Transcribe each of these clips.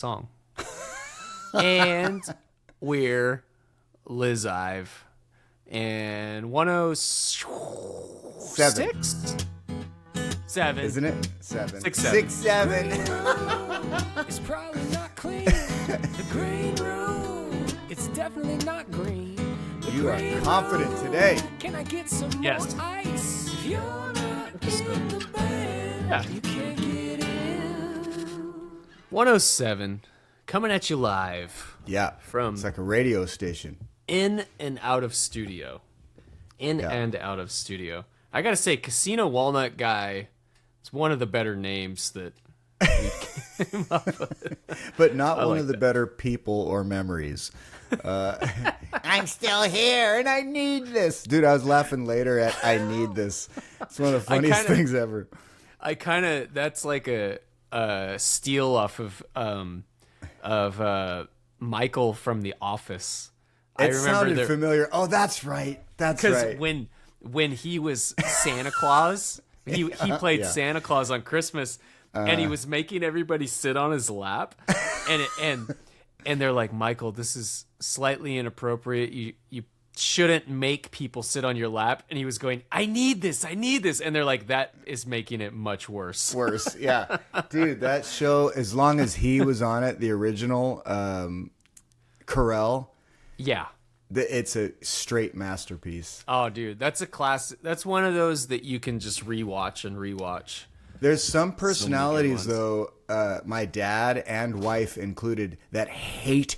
song. And we're Liz Ive. And 106? 7. Isn't it? 7. 6, 7. 6, 7. It's probably not clean. The green room. It's definitely not green. The You are green confident room. today. Can I get some Yes. more ice? If you're not in the band, Yeah. you can't get in. 107. Coming at you live. Yeah. From It's like a radio station. in and out of studio. And out of studio. I gotta say, Casino Walnut Guy is one of the better names that we came up with. But not one like of the that. better people or memories. I'm still here and I need this. Dude, I was laughing later at I need this. It's one of the funniest things ever. That's like a steal off of Michael from The Office. It sounded familiar. Oh, that's right. That's right. Because when he was Santa Claus, he played Santa Claus on Christmas, and he was making everybody sit on his lap, and they're like, Michael, this is slightly inappropriate. You shouldn't make people sit on your lap. And he was going, I need this, and they're like, that is making it much worse. Worse, yeah. Dude, that show, as long as he was on it, the original Carell, Yeah. it's a straight masterpiece. Oh, dude, that's a class. That's one of those that you can just rewatch and rewatch. There's some personalities, ones. though, my dad and wife included, that hate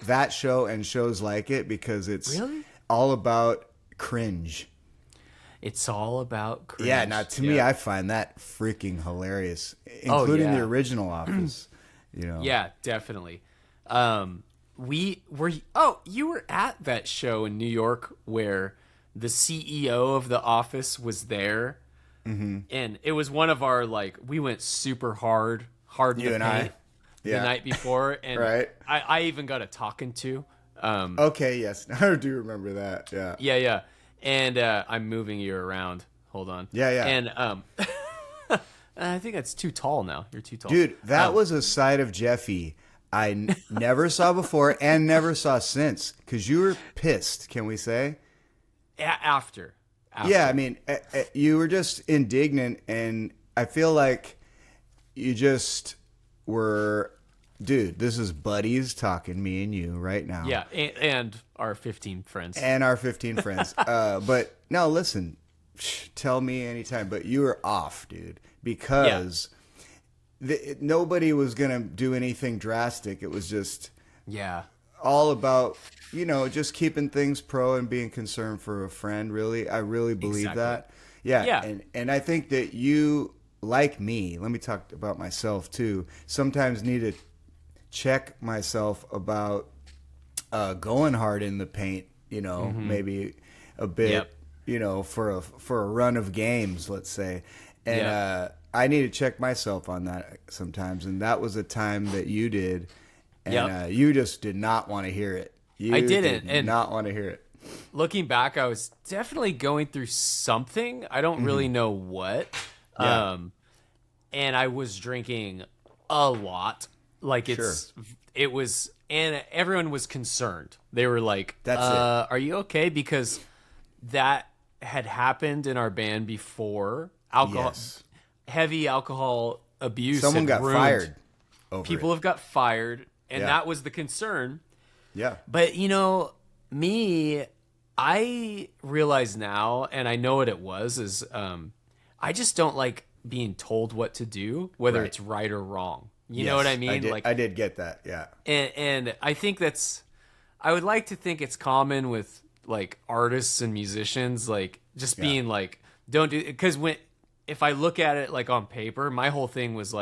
that show and shows like it because it's Really? all about cringe. It's all about cringe. Yeah, now to me, I find that freaking hilarious, Oh, including yeah. the original Office. You know, Yeah, definitely. You were at that show in New York where the CEO of The Office was there, and it was one of our we went super hard in You the and I? paint the Yeah. night before, and Right. I even got a talking to. Okay, yes, I do remember that. Yeah, Yeah, and I'm moving you around. Hold on. Yeah. And I think that's too tall now. You're too tall, dude, that was a side of Jeffy I never saw before and never saw since. Because you were pissed, can we say? After. Yeah, I mean, you were just indignant, and I feel like you just were, dude, this is buddies talking, me and you right now. Yeah, and our 15 friends. And our 15 friends. But no, listen, tell me anytime. But you were off, dude, because nobody was going to do anything drastic. It was just all about, just keeping things pro and being concerned for a friend, really. I really believe that. Yeah. And I think that you, like me, let me talk about myself too, sometimes need to check myself about going hard in the paint, maybe a bit, for a run of games, let's say. And I need to check myself on that sometimes. And that was a time that you did. And you just did not want to hear it. I didn't. Did not want to hear it. Looking back, I was definitely going through something. I don't really know what. Yeah. And I was drinking a lot. It was, and everyone was concerned. They were like, That's it. Are you okay? Because that had happened in our band before. Heavy alcohol abuse. Someone had got ruined- fired over People it. have got fired, and Yeah. that was the concern. Yeah. But, I realize now, and I know what it was, is I just don't like being told what to do, whether Right. it's right or wrong. You know Yes, what I mean? I did get that, yeah. And I think I would like to think it's common with artists and musicians, being don't do, because if I look at it on paper, my whole thing was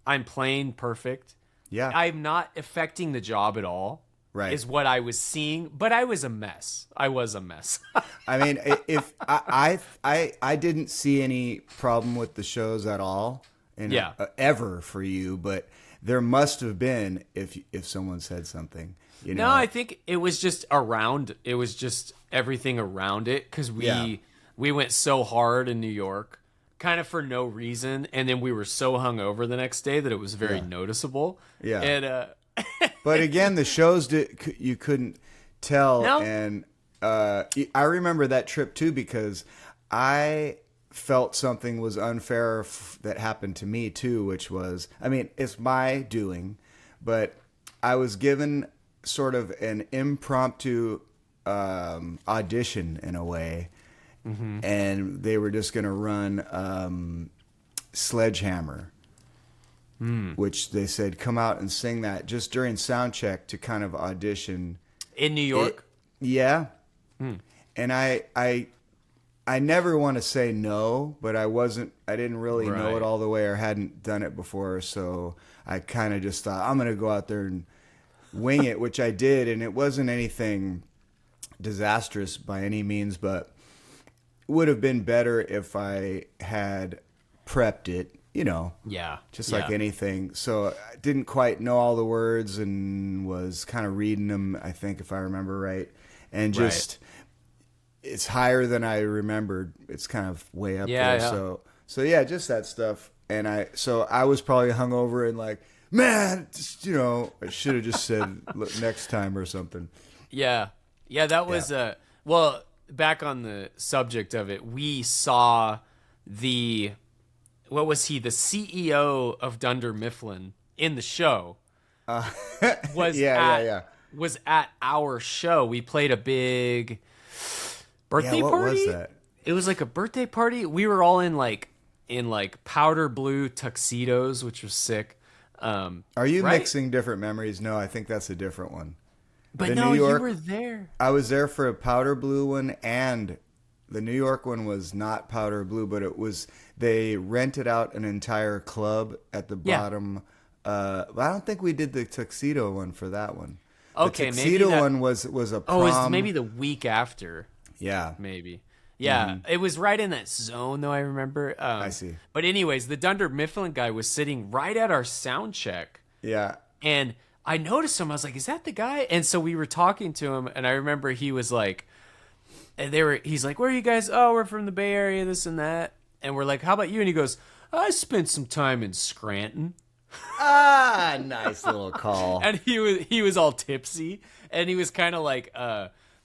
I'm playing perfect. Yeah. I'm not affecting the job at all. Right. Is what I was seeing, but I was a mess. I I mean, if I didn't see any problem with the shows at all, ever for you, but there must have been if someone said something. No, I think it was just around. It was just everything around it because we went so hard in New York. kind of for no reason, and then we were so hungover the next day that it was very noticeable. Yeah. And but again, the shows you couldn't tell, No. and I remember that trip too because I felt something was unfair that happened to me too, which was, I mean, it's my doing, but I was given sort of an impromptu audition in a way, and they were just going to run Sledgehammer, which they said come out and sing that just during sound check to kind of audition in New York. And I never want to say no, but I didn't really know it all the way or hadn't done it before, so I kind of just thought I'm going to go out there and wing it, which I did, and it wasn't anything disastrous by any means, but would have been better if I had prepped it, just like anything. So I didn't quite know all the words and was kind of reading them, I think, if I remember right, and just it's higher than I remembered. It's kind of way up there. Yeah. So yeah, just that stuff. And I was probably hungover and like, man, just, I should have just said next time or something. Yeah. Yeah, that was well, back on the subject of it, we saw the CEO of Dunder Mifflin in the show. Was at our show. We played a big birthday party. What was that? It was like a birthday party. We were all in like powder blue tuxedos, which was sick. Are you mixing different memories? No, I think that's a different one. But no, you were there. I was there for a powder blue one, and the New York one was not powder blue, but they rented out an entire club at the bottom. But I don't think we did the tuxedo one for that one. Okay, the tuxedo one was a prom. Oh, it was maybe the week after. Yeah. Maybe. Yeah, It was right in that zone, though, I remember. I see. But anyways, the Dunder Mifflin guy was sitting right at our sound check. Yeah. And I noticed him. I was like, is that the guy? And so we were talking to him, and I remember he was like, he's like, where are you guys? Oh, we're from the Bay Area, this and that. And we're like, how about you? And he goes, I spent some time in Scranton. Ah, nice little call. And he was all tipsy, and he was kind of like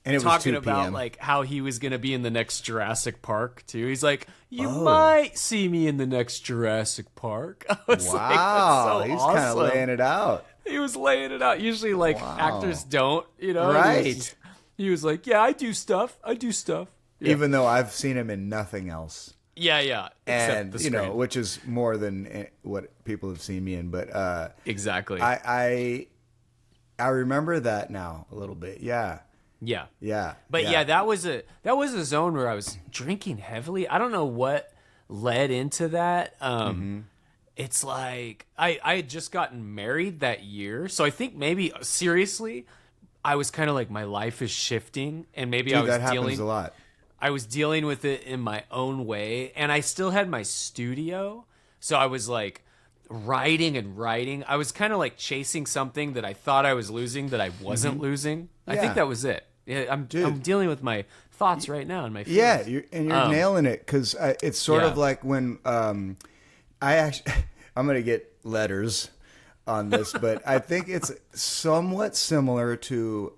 and it talking was 2 about p.m. like how he was going to be in the next Jurassic Park too. He's like, you might see me in the next Jurassic Park. I was like, that's so he's awesome. kind of laying it out. He was laying it out. Usually like actors don't, Right. He was like, yeah, I do stuff. Yeah. Even though I've seen him in nothing else. Yeah. And, which is more than what people have seen me in. But exactly. I remember that now a little bit. Yeah. But that was a zone where I was drinking heavily. I don't know what led into that. It's like I had just gotten married that year, so I think maybe seriously, I was kind of like my life is shifting, and maybe I was that happens a lot. I was dealing with it in my own way, and I still had my studio, so I was like writing. I was kind of like chasing something that I thought I was losing that I wasn't losing. I think that was it. I'm dealing with my thoughts right now and my feelings. Yeah, you're nailing it, because it's sort of like when I'm going to get letters on this, but I think it's somewhat similar to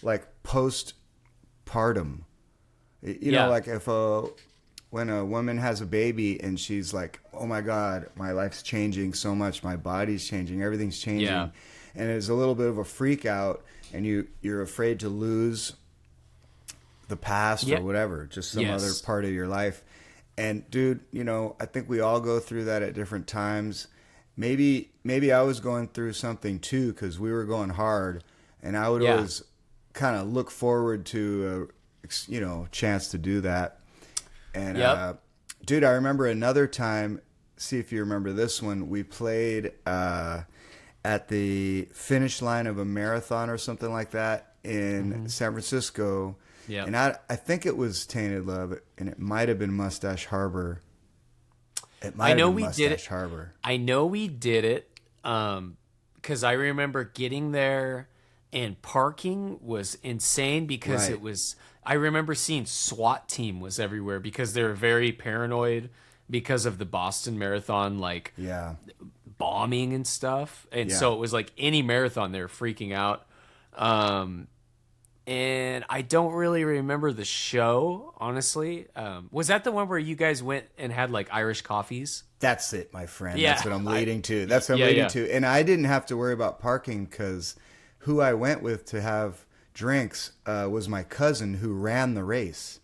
like postpartum. Like if when a woman has a baby and she's like, oh my God, my life's changing so much, my body's changing, everything's changing, and it's a little bit of a freak out, and you're afraid to lose the past or whatever, just some other part of your life. And dude, I think we all go through that at different times. Maybe I was going through something too, because we were going hard, and I would always kind of look forward to a chance to do that. And dude, I remember another time. See if you remember this one. We played at the finish line of a marathon or something like that in San Francisco. Yeah, and I think it was Tainted Love, and it might have been Mustache Harbor. I know we did it. I know we did it because I remember getting there and parking was insane because it was. I remember seeing SWAT team was everywhere because they were very paranoid because of the Boston Marathon, like bombing and stuff. And so it was like any marathon, they were freaking out. And I don't really remember the show, honestly. Was that the one where you guys went and had like Irish coffees? That's it, my friend. Yeah. That's what I'm leading to. That's what I'm leading to. And I didn't have to worry about parking because who I went with to have drinks was my cousin who ran the race.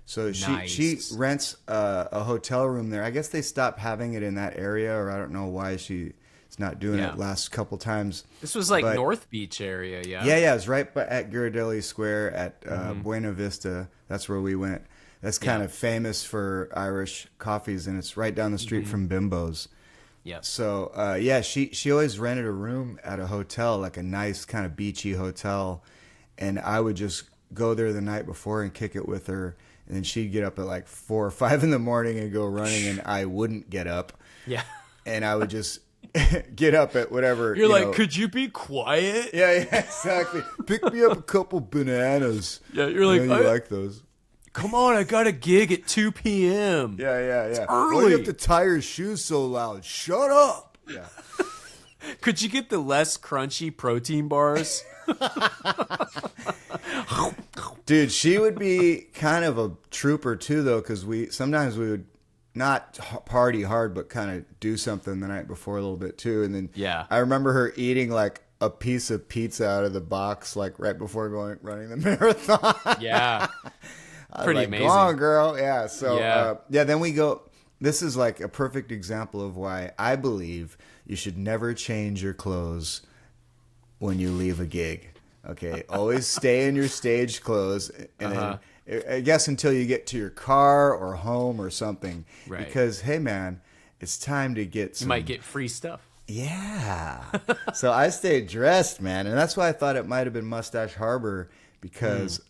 So she rents a hotel room there. I guess they stopped having it in that area, or I don't know why she's not doing it last couple times. This was like North Beach area, yeah? Yeah. It was right at Ghirardelli Square at Buena Vista. That's where we went. That's kind of famous for Irish coffees, and it's right down the street from Bimbo's. Yeah. So, she always rented a room at a hotel, like a nice kind of beachy hotel, and I would just go there the night before and kick it with her, and then she'd get up at like 4 or 5 in the morning and go running, and I wouldn't get up. Yeah. And I would just get up at whatever. You're like, could you be quiet? Yeah, exactly. Pick me up a couple bananas. Yeah, you're like, you like those. Come on, I got a gig at 2 p.m. Yeah. It's Why early. do you have to tie your shoes so loud? Shut up. Yeah. Could you get the less crunchy protein bars? Dude, she would be kind of a trooper too, though, because sometimes we would not party hard, but kind of do something the night before a little bit too. And then I remember her eating like a piece of pizza out of the box, like right before running the marathon. Yeah. Pretty amazing. Go on, girl. Yeah. So, then we go. This is like a perfect example of why I believe you should never change your clothes when you leave a gig. Okay. Always stay in your stage clothes. And then, I guess until you get to your car or home or something. Right. Because, hey, man, it's time to get some. You might get free stuff. Yeah. So I stayed dressed, man. And that's why I thought it might have been Mustache Harbor, because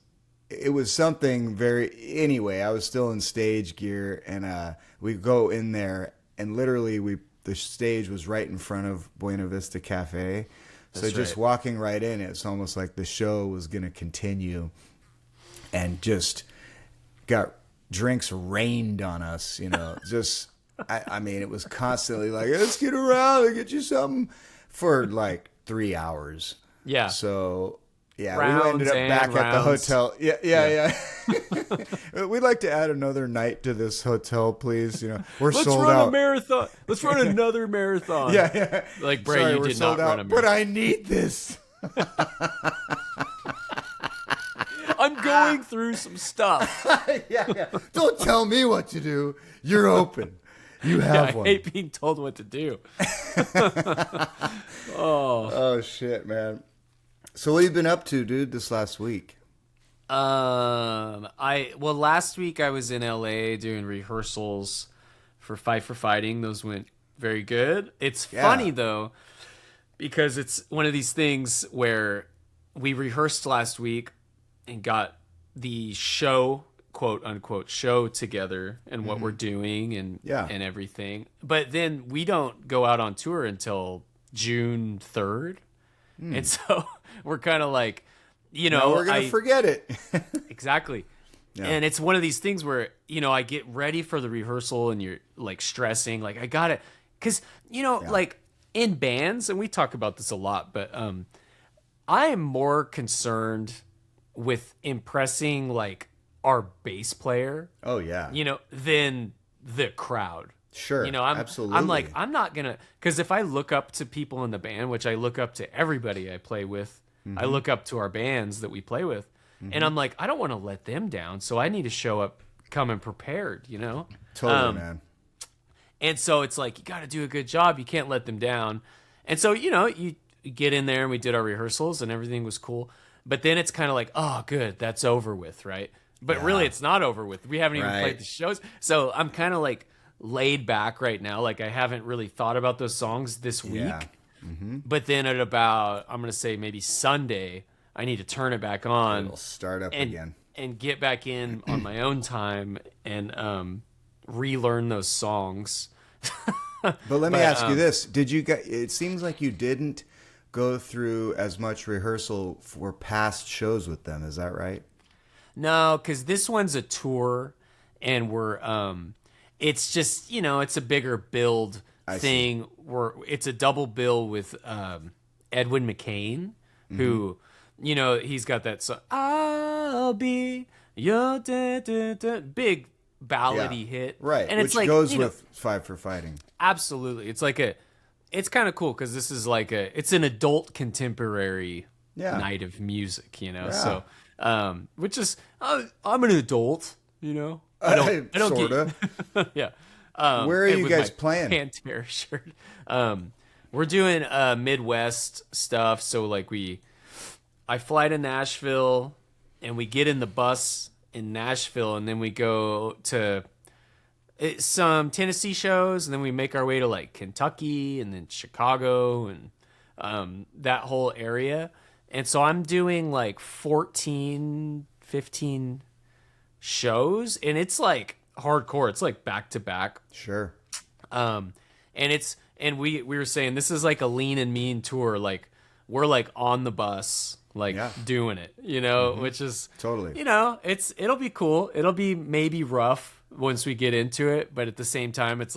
it was something anyway, I was still in stage gear, and we go in there, and literally the stage was right in front of Buena Vista Cafe. So just walking right in, it's almost like the show was going to continue, and just got drinks rained on us, just, I mean, it was constantly like, let's get around and get you something for like 3 hours. Yeah. So... yeah, rounds we ended up back at the hotel. Yeah. We'd like to add another night to this hotel, please. We're sold out. Let's run a marathon. Let's run another marathon. Yeah. Like, Bray, you did not run a marathon. But I need this. I'm going through some stuff. Yeah. Don't tell me what to do. You're open. You have one. I hate being told what to do. Oh, shit, man. So what have you been up to, dude, this last week? Last week I was in LA doing rehearsals for Fight for Fighting. Those went very good. It's funny though, because it's one of these things where we rehearsed last week and got the show, quote unquote, show together and what we're doing and everything. But then we don't go out on tour until June 3rd. And so we're kind of like, now we're going to forget it. Exactly. Yeah. And it's one of these things where, I get ready for the rehearsal and you're like stressing, like I got it. Cause like in bands, and we talk about this a lot, but I am more concerned with impressing like our bass player. Oh yeah. Than the crowd. Sure. Absolutely. I'm like, I'm not going to, because if I look up to people in the band, which I look up to everybody I play with, I look up to our bands that we play with, and I'm like, I don't want to let them down. So I need to show up coming prepared, Totally, man. And so it's like, you got to do a good job. You can't let them down. And so, you get in there and we did our rehearsals and everything was cool. But then it's kind of like, oh, good, that's over with, right? But really, it's not over with. We haven't even played the shows. So I'm kind of like laid back right now. Like I haven't really thought about those songs this week. Yeah. But then at about, I'm going to say maybe Sunday, I need to turn it back on. It'll start up again. And get back in on my own time and relearn those songs. But let me ask you this. It seems like you didn't go through as much rehearsal for past shows with them. Is that right? No, because this one's a tour, and we're it's just, it's a bigger build thing where it's a double bill with Edwin McCain, who, he's got that song, I'll be your big ballady hit. Right. And Which it's like, goes with Five for Fighting. Absolutely. It's kind of cool because this is it's an adult contemporary night of music, so, which is, I'm an adult, I don't sorta. yeah. Where are you guys playing? Pantera shirt. We're doing Midwest stuff. So I fly to Nashville, and we get in the bus in Nashville, and then we go to some Tennessee shows, and then we make our way to Kentucky, and then Chicago, and that whole area. And so I'm doing 14, 15 shows, and it's hardcore. It's back to back. Sure. And we were saying this is a lean and mean tour. We're on the bus, doing it, which is totally, it'll be cool. It'll be maybe rough once we get into it, but at the same time, it's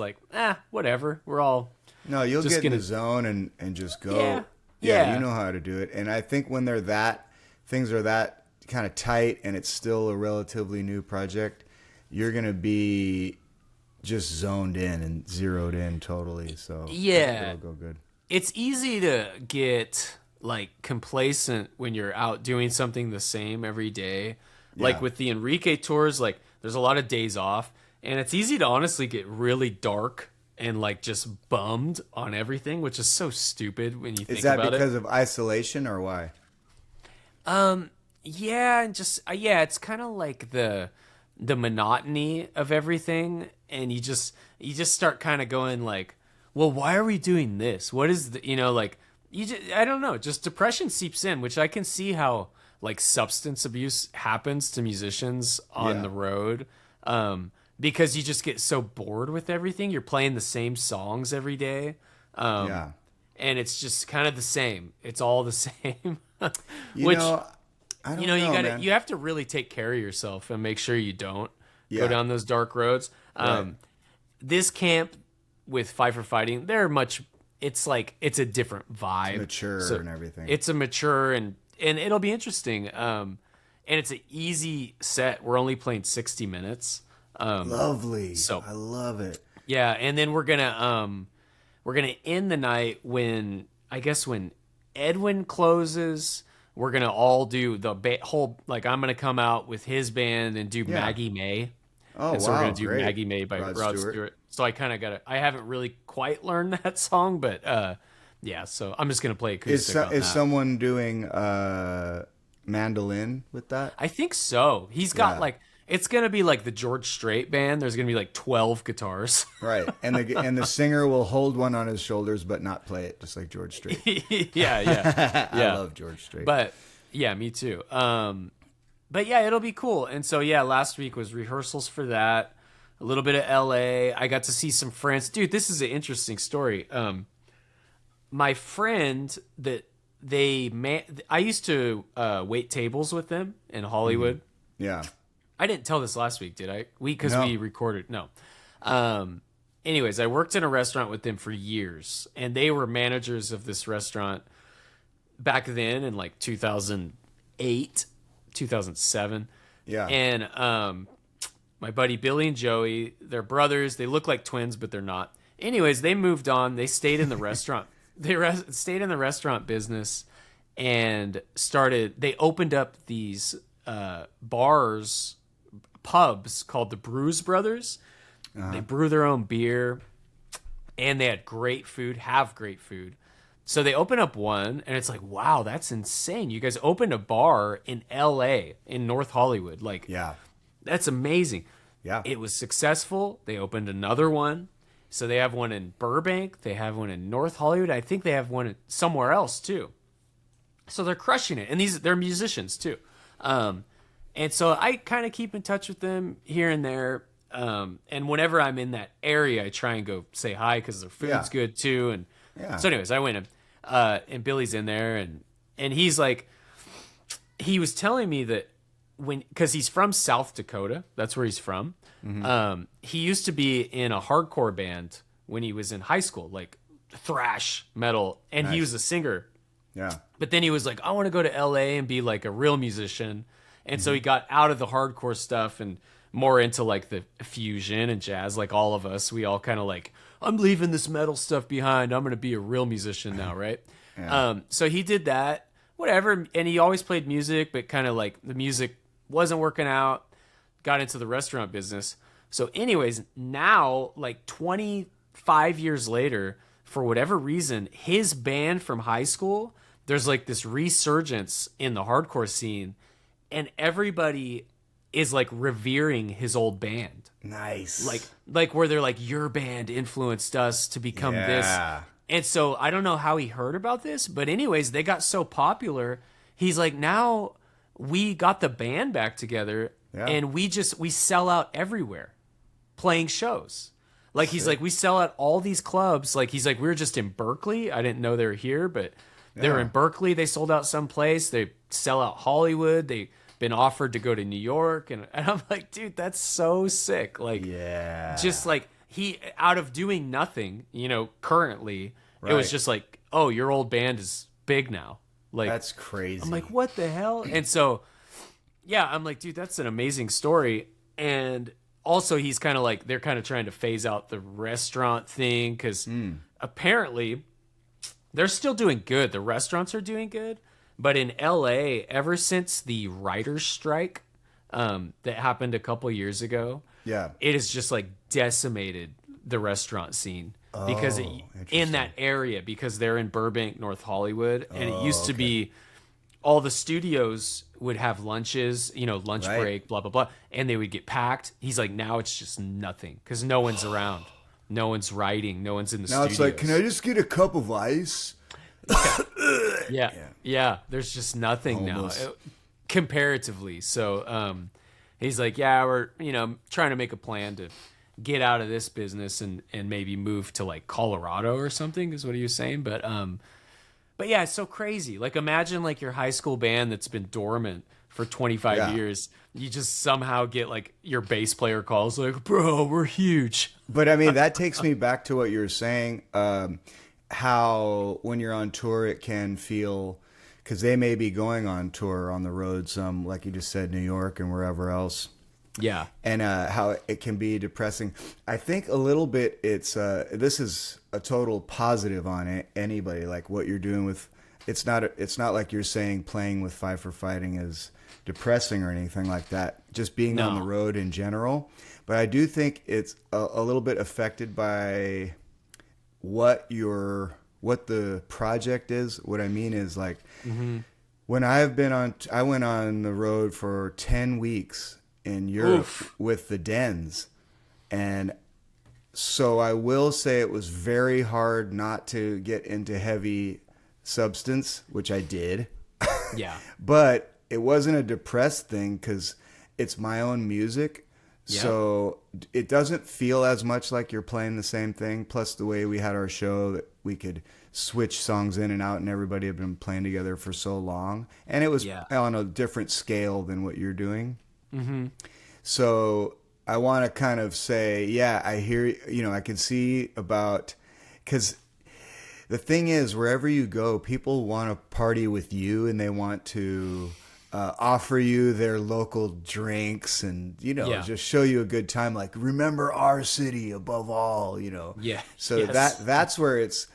whatever. We're all you'll get in the zone and just go. Yeah, you know how to do it. And I think when things are that kind of tight, and it's still a relatively new project, you're going to be just zoned in and zeroed in totally. So it'll go good. It's easy to get complacent when you're out doing something the same every day. With the Enrique tours, there's a lot of days off, and it's easy to honestly get really dark and just bummed on everything, which is so stupid when you think about it. Is that because of isolation or why? Yeah, and just it's kind of the monotony of everything, and you just start kind of going well, why are we doing this? What is I don't know, just depression seeps in, which I can see how substance abuse happens to musicians on the road, because you just get so bored with everything. You're playing the same songs every day, and it's just kind of the same. It's all the same. I don't know, man. You have to really take care of yourself and make sure you don't go down those dark roads. Right. This camp with Five for Fighting, it's a different vibe. It's mature and everything. It's a mature and it'll be interesting. And it's an easy set. We're only playing 60 minutes. Lovely. So I love it. Yeah, and then we're gonna end the night when Edwin closes. We're gonna all do the whole I'm gonna come out with his band and do Maggie May. Oh, so wow, we're gonna do great. Maggie May by Rod Stewart. So I kind of I haven't really quite learned that song, but so I'm just gonna play acoustic. Is someone doing mandolin with that? I think so. He's got it's gonna be the George Strait band. There's gonna be 12 guitars. Right, and the singer will hold one on his shoulders but not play it, just like George Strait. yeah. I love George Strait. But yeah, me too. But yeah, it'll be cool. And so last week was rehearsals for that. A little bit of LA. I got to see some friends. Dude, this is an interesting story. My friend that I used to wait tables with them in Hollywood. Yeah. I didn't tell this last week, did I? We recorded. No. Anyways, I worked in a restaurant with them for years, and they were managers of this restaurant back then in 2008, 2007. Yeah. And my buddy Billy and Joey, they're brothers. They look like twins, but they're not. Anyways, they moved on. They stayed in the restaurant. They stayed in the restaurant business and they opened up these pubs called the Brews Brothers. They brew their own beer, and they had great food, So they open up one, and it's wow, that's insane. You guys opened a bar in LA, in North Hollywood. That's amazing. Yeah. It was successful. They opened another one. So they have one in Burbank. They have one in North Hollywood. I think they have one somewhere else too. So they're crushing it. And they're musicians too. And so I kind of keep in touch with them here and there. And whenever I'm in that area, I try and go say hi because their food's good too. And so anyways, I went and Billy's in there and he's he was telling me that because he's from South Dakota, that's where he's from. He used to be in a hardcore band when he was in high school, like thrash metal, and he was a singer. Yeah. But then he was like, I want to go to LA and be like a real musician. And so he got out of the hardcore stuff and more into like the fusion and jazz, like all of us. We all kind of like, I'm leaving this metal stuff behind. I'm going to be a real musician now, right? So he did that, whatever. And he always played music, but kind of like the music wasn't working out, got into the restaurant business. So anyways, now like 25 years later, for whatever reason, his band from high school, there's like this resurgence in the hardcore scene, and everybody is like revering his old band. Nice. Like where they're like, your band influenced us to become this. And so I don't know how he heard about this, but anyways, they got so popular. He's like, now we got the band back together and we sell out everywhere playing shows. Like he's like, we sell out all these clubs. Like he's like, we were just in Berkeley. I didn't know they were here, but they were in Berkeley. They sold out someplace. They sell out Hollywood. They've been offered to go to New York. And I'm like, dude, that's so sick. Like, just like he, out of doing nothing, you know, currently, it was just like, oh, your old band is big now. Like, that's crazy. I'm like, what the hell? And so, yeah, I'm like, dude, that's an amazing story. And also, he's kind of like, they're kind of trying to phase out the restaurant thing because apparently they're still doing good. The restaurants are doing good. But in LA, ever since the writer's strike that happened a couple years ago, it has just like decimated the restaurant scene because in that area, because they're in Burbank, North Hollywood. And it used to be all the studios would have lunches, you know, lunch break, blah, blah, blah. And they would get packed. He's like, now it's just nothing because no one's around. No one's writing. No one's in the studios. Now it's like, can I just get a cup of ice? Yeah. There's just nothing now, comparatively. So he's like, yeah, we're, you know, trying to make a plan to get out of this business and maybe move to like Colorado or something is what he was saying. But yeah, it's so crazy. Like imagine like your high school band that's been dormant for 25 years. You just somehow get like your bass player calls like, bro, we're huge. But I mean, that takes me back to what you were saying. How when you're on tour, it can feel, because they may be going on tour on the road, some, like you just said, New York and wherever else. Yeah. And how it can be depressing. I think a little bit it's, this is a total positive on it. Anybody, like what you're doing with, it's not like you're saying playing with Five for Fighting is depressing or anything like that. Just being on the road in general. But I do think it's a little bit affected by what the project is. What I mean is like when I went on the road for 10 weeks in Europe with the Dens. And so I will say it was very hard not to get into heavy substance, which I did. Yeah. But it wasn't a depressed thing because it's my own music. Yeah. So it doesn't feel as much like you're playing the same thing. Plus the way we had our show, that we could switch songs in and out, and everybody had been playing together for so long. And it was on a different scale than what you're doing. Mm-hmm. So I want to kind of say, yeah, I hear, you know, I can see about, because the thing is, wherever you go, people want to party with you and they want to offer you their local drinks and, you know, just show you a good time. Like, remember our city above all, you know? Yeah. So that's where it's,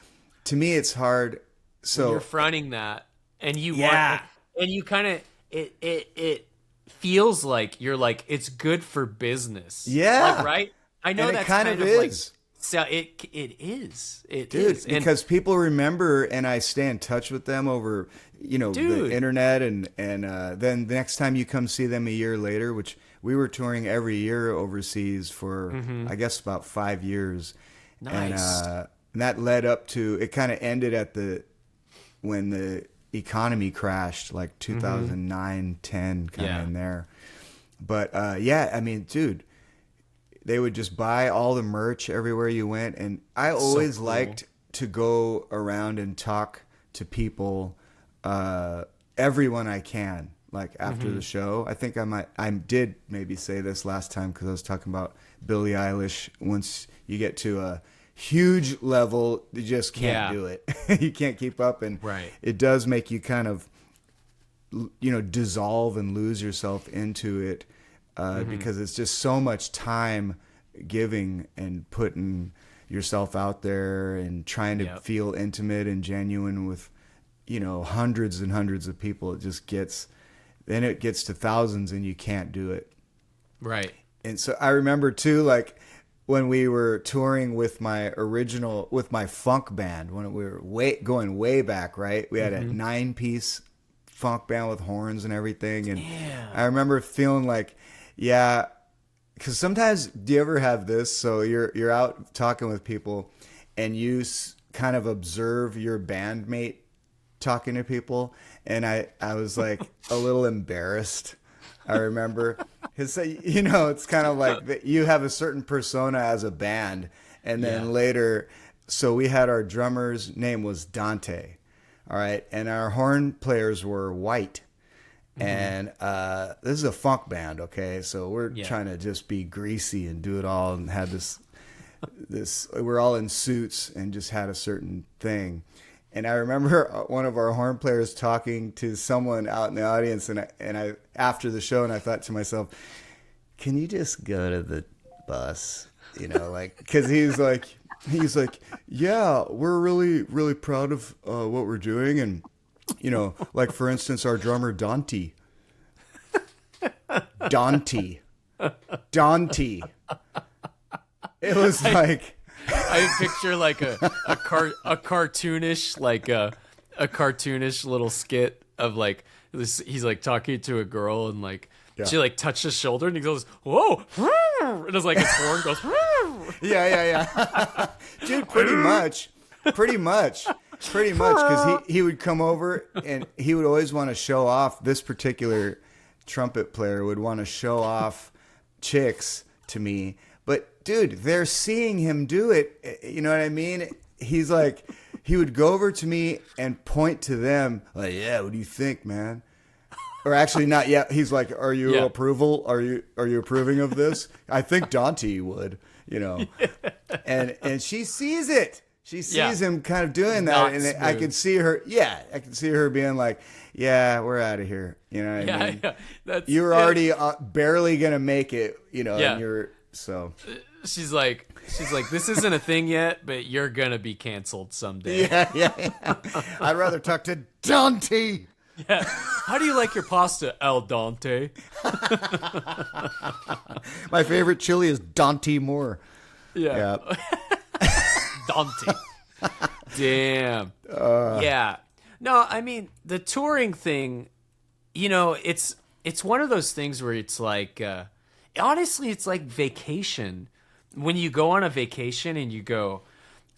to me, it's hard. So when you're fronting that and you want, and you kind of, it feels like you're like, it's good for business. Yeah. Like, right? I know that's kind of is. Like, so it is. It Dude, is. Because people remember, and I stay in touch with them over, you know, the internet, and then the next time you come see them a year later, which we were touring every year overseas for, I guess, about 5 years. Nice. And that led up to, it kind of ended at when the economy crashed, like 2009, 10, kind of in there. But I mean, dude, they would just buy all the merch everywhere you went. And I always liked to go around and talk to people, everyone I can. like after the show. I think I did maybe say this last time because I was talking about Billie Eilish. Once you get to a huge level, you just can't do it. You can't keep up, and it does make you kind of, dissolve and lose yourself into it because it's just so much time giving and putting yourself out there and trying to feel intimate and genuine with, hundreds and hundreds of people. It just gets to thousands and you can't do it. Right. And so I remember too, like when we were touring with my funk band, when we were going way back, right? We had a 9-piece funk band with horns and everything. And I remember feeling like, because sometimes, do you ever have this? So you're out talking with people, and you kind of observe your bandmate talking to people, and I was like a little embarrassed. I remember, because it's kind of like that you have a certain persona as a band, and then later, so we had our drummer's name was Dante, all right, and our horn players were White. And this is a funk band, okay? So we're trying to just be greasy and do it all, and had this we're all in suits and just had a certain thing. And I remember one of our horn players talking to someone out in the audience, and I after the show, and I thought to myself, can you just go to the bus? Because he's like, yeah, we're really, really proud of what we're doing, and like for instance, our drummer Dante. It was like I picture like a cartoonish little skit of like this. He's like talking to a girl, and like she like touched his shoulder, and he goes, "Whoa!" and it's like his horn goes. Yeah. Dude, pretty much, because he would come over and he would always want to show off. This particular trumpet player would want to show off chicks to me, but dude, they're seeing him do it. You know what I mean? He's like, he would go over to me and point to them like, yeah, what do you think, man? Or actually not yet. He's like, are you approval? Are you approving of this? I think Dante would, and she sees it. She sees him kind of doing that, Not and smooth. I could see her. Yeah, I could see her being like, "Yeah, we're out of here." You know what I mean? Yeah. You're already barely gonna make it. And you're so. She's like, this isn't a thing yet, but you're gonna be canceled someday. Yeah. I'd rather talk to Dante. Yeah. How do you like your pasta, El Dante? My favorite chili is Dante Moore. Yeah. Dante. Damn. Yeah. No, I mean, the touring thing, it's one of those things where it's like, honestly, it's like vacation. When you go on a vacation and you go,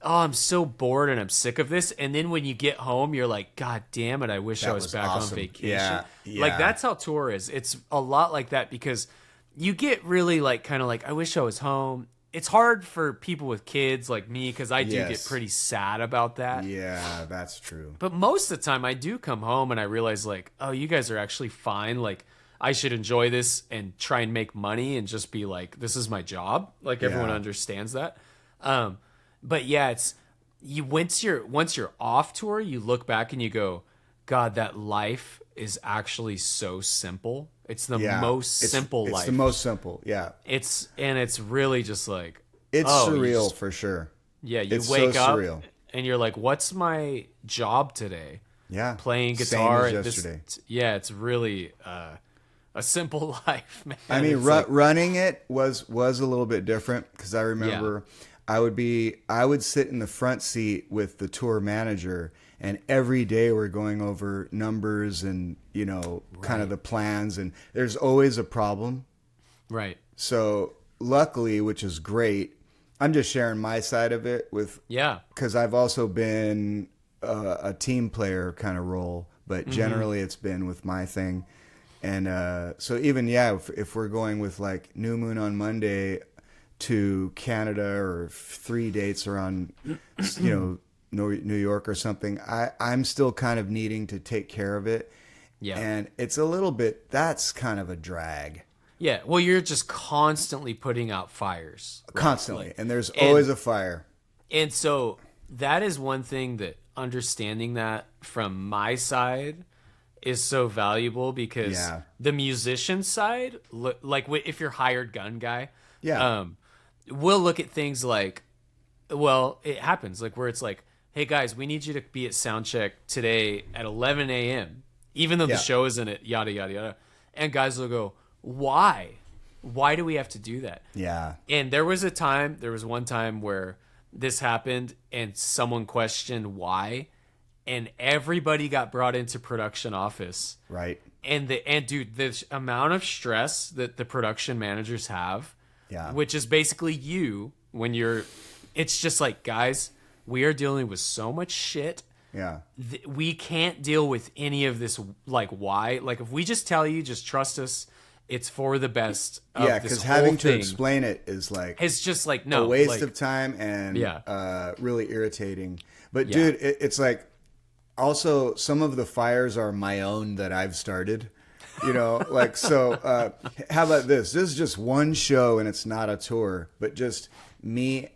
oh, I'm so bored and I'm sick of this. And then when you get home, you're like, God damn it, I wish I was back awesome. on vacation. Yeah. Like, that's how tour is. It's a lot like that because you get really like, kind of like, I wish I was home. It's hard for people with kids like me because I do get pretty sad about that. Yeah, that's true. But most of the time I do come home and I realize like, oh, you guys are actually fine. Like, I should enjoy this and try and make money and just be like, this is my job. Like, everyone understands that. But yeah, it's once you're off tour, you look back and you go, God, that life is actually so simple. It's the most simple life. It's the most simple, yeah. It's really just like... It's surreal for sure. Yeah, you wake up and you're like, what's my job today? Yeah. Playing guitar. Same as yesterday. It's really a simple life, man. I mean, running it was a little bit different because I remember I would sit in the front seat with the tour manager, and every day we're going over numbers and, kind of the plans, and there's always a problem. Right. So luckily, which is great, I'm just sharing my side of it because I've also been a team player kind of role, but generally it's been with my thing. And so even, if we're going with like New Moon on Monday to Canada or 3 dates around, New York or something, I'm still kind of needing to take care of it. Yeah. And it's a little bit, that's kind of a drag. Yeah. Well, you're just constantly putting out fires. Right? Constantly. Like, and there's always a fire. And so that is one thing that understanding that from my side is so valuable because the musician side, like if you're hired gun guy, we'll look at things like, well, it happens like where it's like, hey guys, we need you to be at sound check today at 11 a.m. even though the show isn't at yada yada yada, and guys will go, why do we have to do that? Yeah. And there was one time where this happened and someone questioned why, and everybody got brought into production office. Right. And dude, the amount of stress that the production managers have, which is basically you when you're, it's just like, guys, we are dealing with so much shit. Yeah. We can't deal with any of this. Like, why? Like, if we just tell you, just trust us, it's for the best. Because having to explain it is like, it's just like, no, a waste of time and really irritating. But dude, it's like, also some of the fires are my own that I've started, you know, like, so how about this? This is just one show and it's not a tour, but just me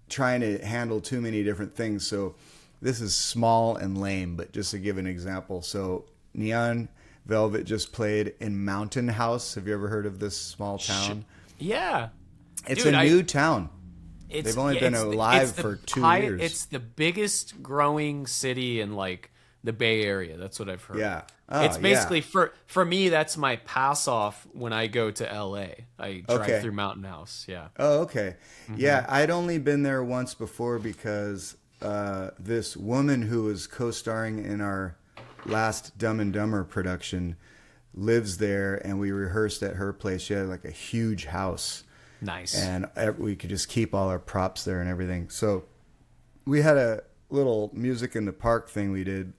trying to handle too many different things. So this is small and lame, but just to give an example. So Neon Velvet just played in Mountain House. Have you ever heard of this small town? Yeah. It's a new town. They've only been alive for 2 years. It's the biggest growing city in like the Bay Area. That's what I've heard. Yeah. It's basically for me, that's my pass off when I go to LA. I drive through Mountain House. Yeah. Oh, okay. Mm-hmm. Yeah. I'd only been there once before because this woman who was co-starring in our last Dumb and Dumber production lives there, and we rehearsed at her place. She had like a huge house. Nice. And we could just keep all our props there and everything. So we had a little music in the park thing we did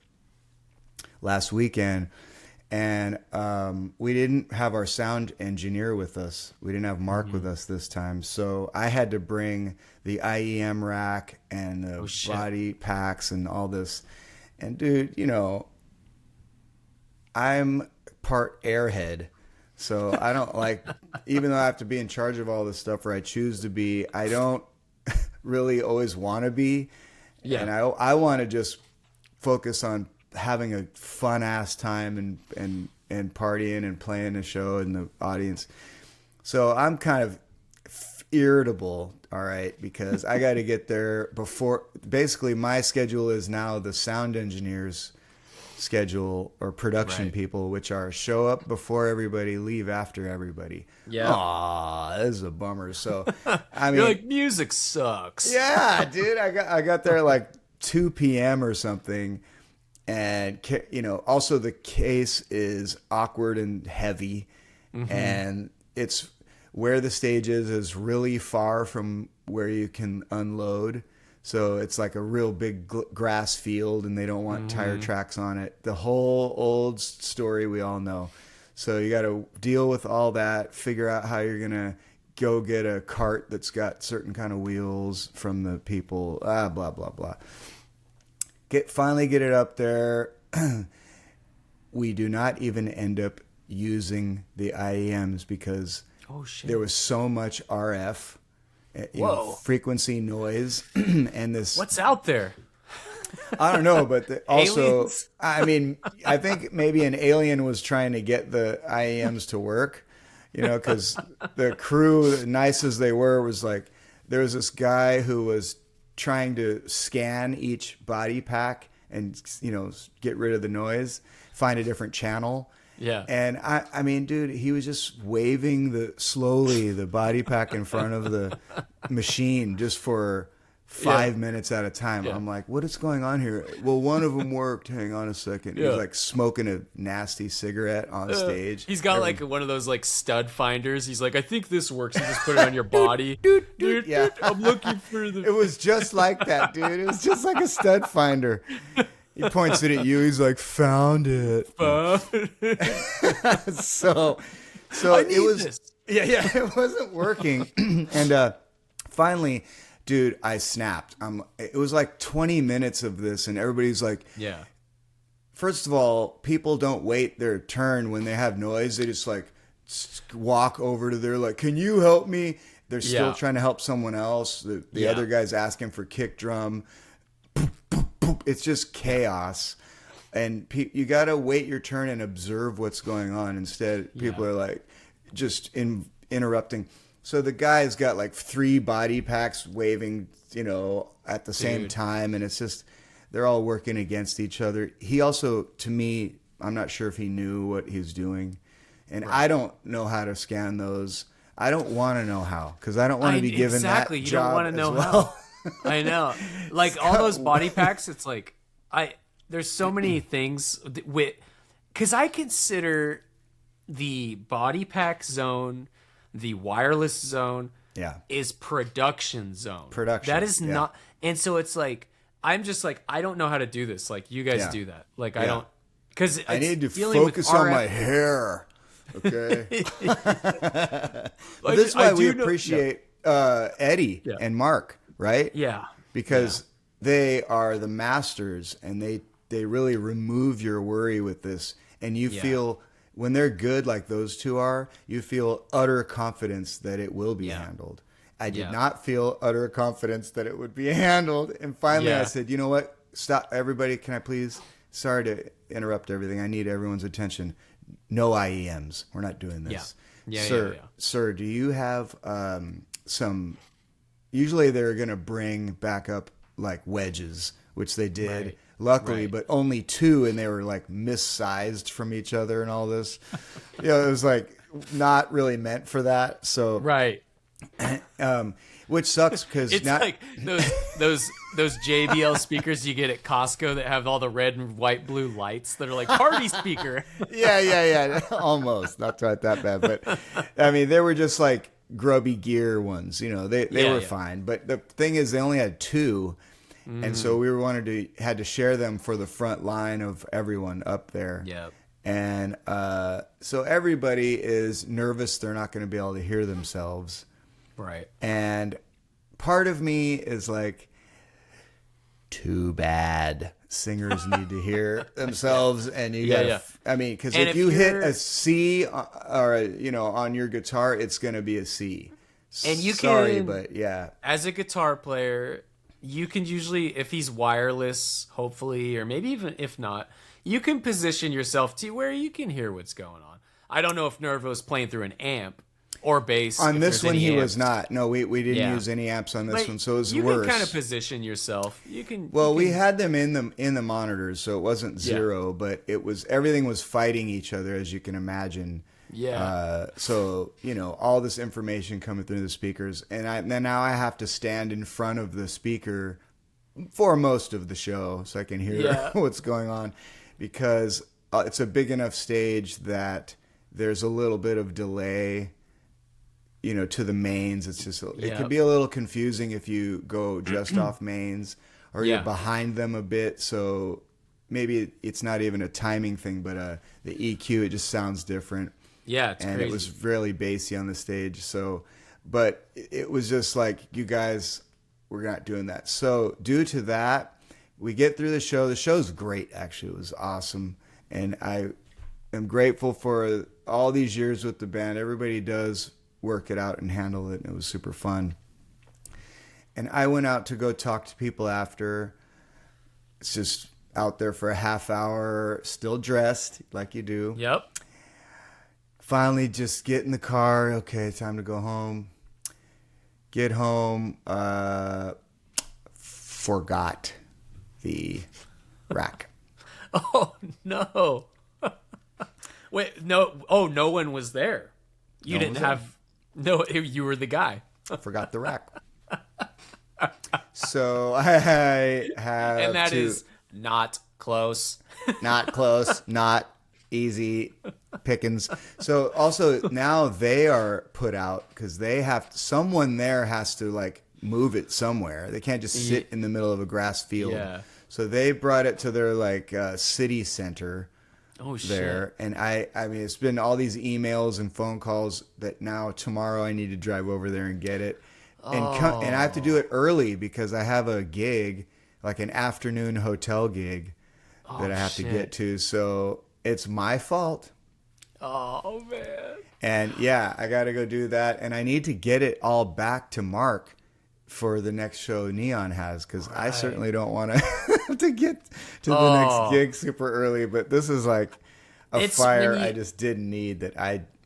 last weekend, and we didn't have our sound engineer with us. We didn't have Mark with us this time. So I had to bring the IEM rack and the body packs and all this. And dude, you know, I'm part airhead. So I don't like, even though I have to be in charge of all this stuff, or I choose to be, I don't really always want to be. Yeah. And I want to just focus on having a fun ass time and partying and playing the show and the audience. So I'm kind of irritable, all right, because I got to get there before. Basically, my schedule is now the sound engineer's schedule, or production people, which are show up before everybody, leave after everybody. Yeah. Aw, this is a bummer. So I mean, you're like, music sucks. Yeah, dude. I got there like 2 p.m. or something, and you know, also the case is awkward and heavy, and it's where the stage is really far from where you can unload. So it's like a real big grass field, and they don't want tire tracks on it. The whole old story we all know. So you got to deal with all that, figure out how you're going to go get a cart that's got certain kind of wheels from the people, blah, blah, blah. Finally get it up there. We do not even end up using the IEMs because there was so much RF. You know, frequency, noise, and this. What's out there? I don't know, but also, I mean, I think maybe an alien was trying to get the IEMs to work, you know, because the crew, nice as they were, was like, there was this guy who was trying to scan each body pack and, you know, get rid of the noise, find a different channel. Yeah. And I mean, dude, he was just waving slowly the body pack in front of the machine just for 5 minutes at a time. I'm like, what is going on here? Well, one of them worked. Hang on a second. He's like smoking a nasty cigarette on stage. He's got like one of those like stud finders. He's like, I think this works. You just put it on your body. Dude, yeah. I'm looking for the. It was just like that, dude. It was just like a stud finder. He points it at you. He's like, found it. so it was this. Yeah, it wasn't working. And finally, dude, I snapped. It was like 20 minutes of this, and everybody's like, first of all, people don't wait their turn when they have noise. They just like walk over to their like, can you help me? They're still trying to help someone else. The other guy's asking for kick drum. It's just chaos. And you got to wait your turn and observe what's going on. Instead, people are like just interrupting. So the guy's got like 3 body packs waving, at the same time. And it's just, they're all working against each other. He also, to me, I'm not sure if he knew what he was doing. And I don't know how to scan those. I don't want to know how, because I don't want to be given that job. Exactly. You don't want to know how. I know. Like all those body packs, it's like, there's so many things because I consider the body pack zone, the wireless zone, is production zone. That is not, and so it's like I'm just like I don't know how to do this. Like you guys do that. Like I don't, because I need to focus on my hair. Okay, well, this is why we appreciate Eddie and Mark, right? Yeah, because they are the masters, and they really remove your worry with this, and you feel when they're good like those two are, you feel utter confidence that it will be handled. I did not feel utter confidence that it would be handled, and finally I said, you know what? Stop, everybody! Can I please? Sorry to interrupt everything. I need everyone's attention. No IEMs. We're not doing this. Sir, do you have some? Usually they're going to bring back up like wedges, which they did. Right. Luckily, but only 2, and they were like missized from each other and all this. It was like not really meant for that. So which sucks because it's like those JBL speakers you get at Costco that have all the red and white blue lights that are like party speaker. Yeah. Almost not quite that bad, but I mean they were just like grubby gear ones. They were fine. But the thing is, they only had 2. And so we had to share them for the front line of everyone up there. Yep. And so everybody is nervous they're not going to be able to hear themselves. Right. And part of me is like, too bad. Singers need to hear themselves, and you gotta. I mean, because if you hit a C or on your guitar, it's going to be a C. And you but as a guitar player, you can usually, if he's wireless, hopefully, or maybe even if not, you can position yourself to where you can hear what's going on. I don't know if Nervo's playing through an amp or bass. On this one, he was not. No, we didn't use any amps on this one, so it was worse. You can kind of position yourself. We had them in the monitors, so it wasn't 0, but it was everything was fighting each other, as you can imagine. Yeah. So all this information coming through the speakers, and now I have to stand in front of the speaker for most of the show so I can hear what's going on, because it's a big enough stage that there's a little bit of delay. To the mains. It's just it could be a little confusing if you go just off mains or you're behind them a bit. So maybe it's not even a timing thing, but the EQ, it just sounds different. Yeah, it's and crazy. It was really bassy on the stage. So, but it was just like, you guys, we're not doing that. So due to that, we get through the show. The show's great, actually. It was awesome, and I am grateful for all these years with the band. Everybody does work it out and handle it, and it was super fun. And I went out to go talk to people after. It's just out there for a half hour, still dressed like you do. Yep. Finally just get in the car. Okay, time to go home. Get home. Forgot the rack. Oh no. Wait, no. Oh, no one was there. You didn't have. No, you were the guy. Forgot the rack. So I have and that is not close. Not close. Not easy pickings. So also now they are put out because someone there has to like move it somewhere. They can't just sit in the middle of a grass field. Yeah. So they brought it to their like city center. Oh shit. There, and I mean, it's been all these emails and phone calls that now tomorrow I need to drive over there and get it, and and I have to do it early because I have a gig, like an afternoon hotel gig, that I have to get to. So it's my fault. Oh, man. And yeah, I got to go do that. And I need to get it all back to Mark for the next show Neon has, because I certainly don't want to get to the next gig super early. But this is like a fire I just didn't need that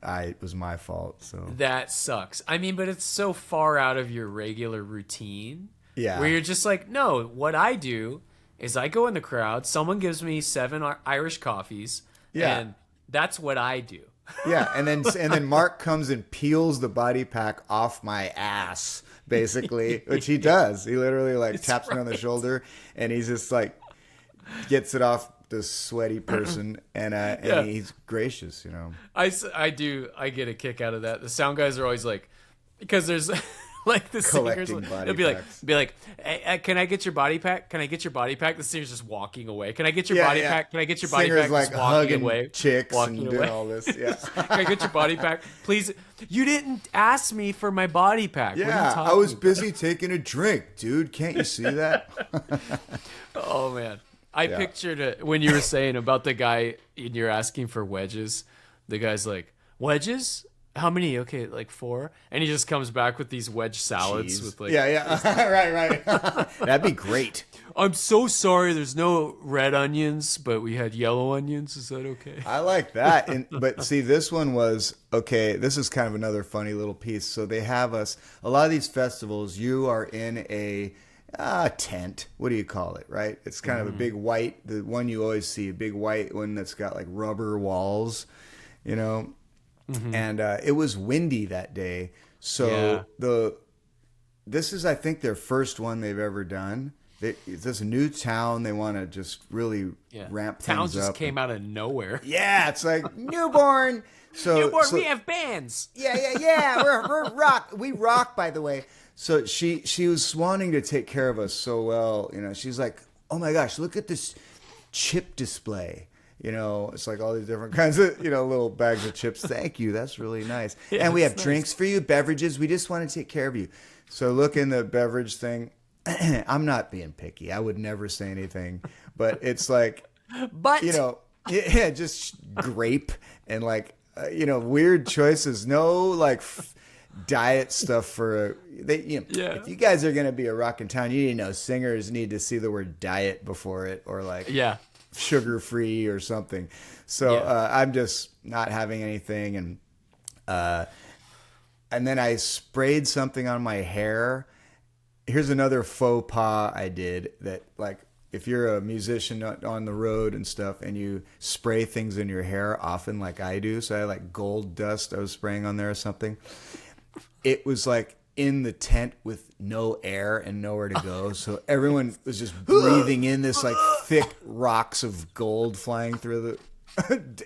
it was my fault. So that sucks. I mean, but it's so far out of your regular routine. Yeah. Where you're just like, no, what I do is I go in the crowd, someone gives me 7 Irish coffees, and that's what I do. Yeah, and then Mark comes and peels the body pack off my ass, basically, which he does. He literally like taps me on the shoulder, and he's just like gets it off the sweaty person, and he's gracious, you know. I get a kick out of that. The sound guys are always like, because there's like the singers, they'll be like, hey, can I get your body pack? Can I get your body pack? The singer's just walking away. Can I get your body pack? Can I get your body Singer's pack? Like just hugging away, chicks and doing all this. Yeah. Can I get your body pack, please? You didn't ask me for my body pack. Yeah, I was busy taking a drink, dude. Can't you see that? Oh man, I pictured it when you were saying about the guy and you're asking for wedges. The guy's like, wedges? How many? Okay, like 4. And he just comes back with these wedge salads with like, right. That'd be great. I'm so sorry. There's no red onions, but we had yellow onions. Is that okay? I like that. But see, this one was okay. This is kind of another funny little piece. So they have us. A lot of these festivals, you are in a tent. What do you call it? Right? It's kind of a big white. The one you always see, a big white one that's got like rubber walls. You know. Mm-hmm. And it was windy that day, so this is, I think, their first one they've ever done. It's this new town. They want to just really ramp things up. Towns just came out of nowhere. Yeah, it's like newborn. So we have bands. Yeah. We're rock. We rock, by the way. So she was wanting to take care of us so well. You know, she's like, oh my gosh, look at this chip display. You know, it's like all these different kinds of, you know, little bags of chips. Thank you. That's really nice. Yeah, and we have drinks for you, beverages. We just want to take care of you. So look in the beverage thing. I'm not being picky. I would never say anything. But it's like, you know, just grape and like, you know, weird choices. No like diet stuff for if you guys are going to be a rockin' town, you need to know singers need to see the word diet before it, or like sugar free or something. So I'm just not having anything, and then I sprayed something on my hair. Here's another faux pas I did that, like, if you're a musician on the road and stuff and you spray things in your hair often like I do, so I had like gold dust I was spraying on there or something. It was like in the tent with no air and nowhere to go. So everyone was just breathing in this like thick rocks of gold flying through the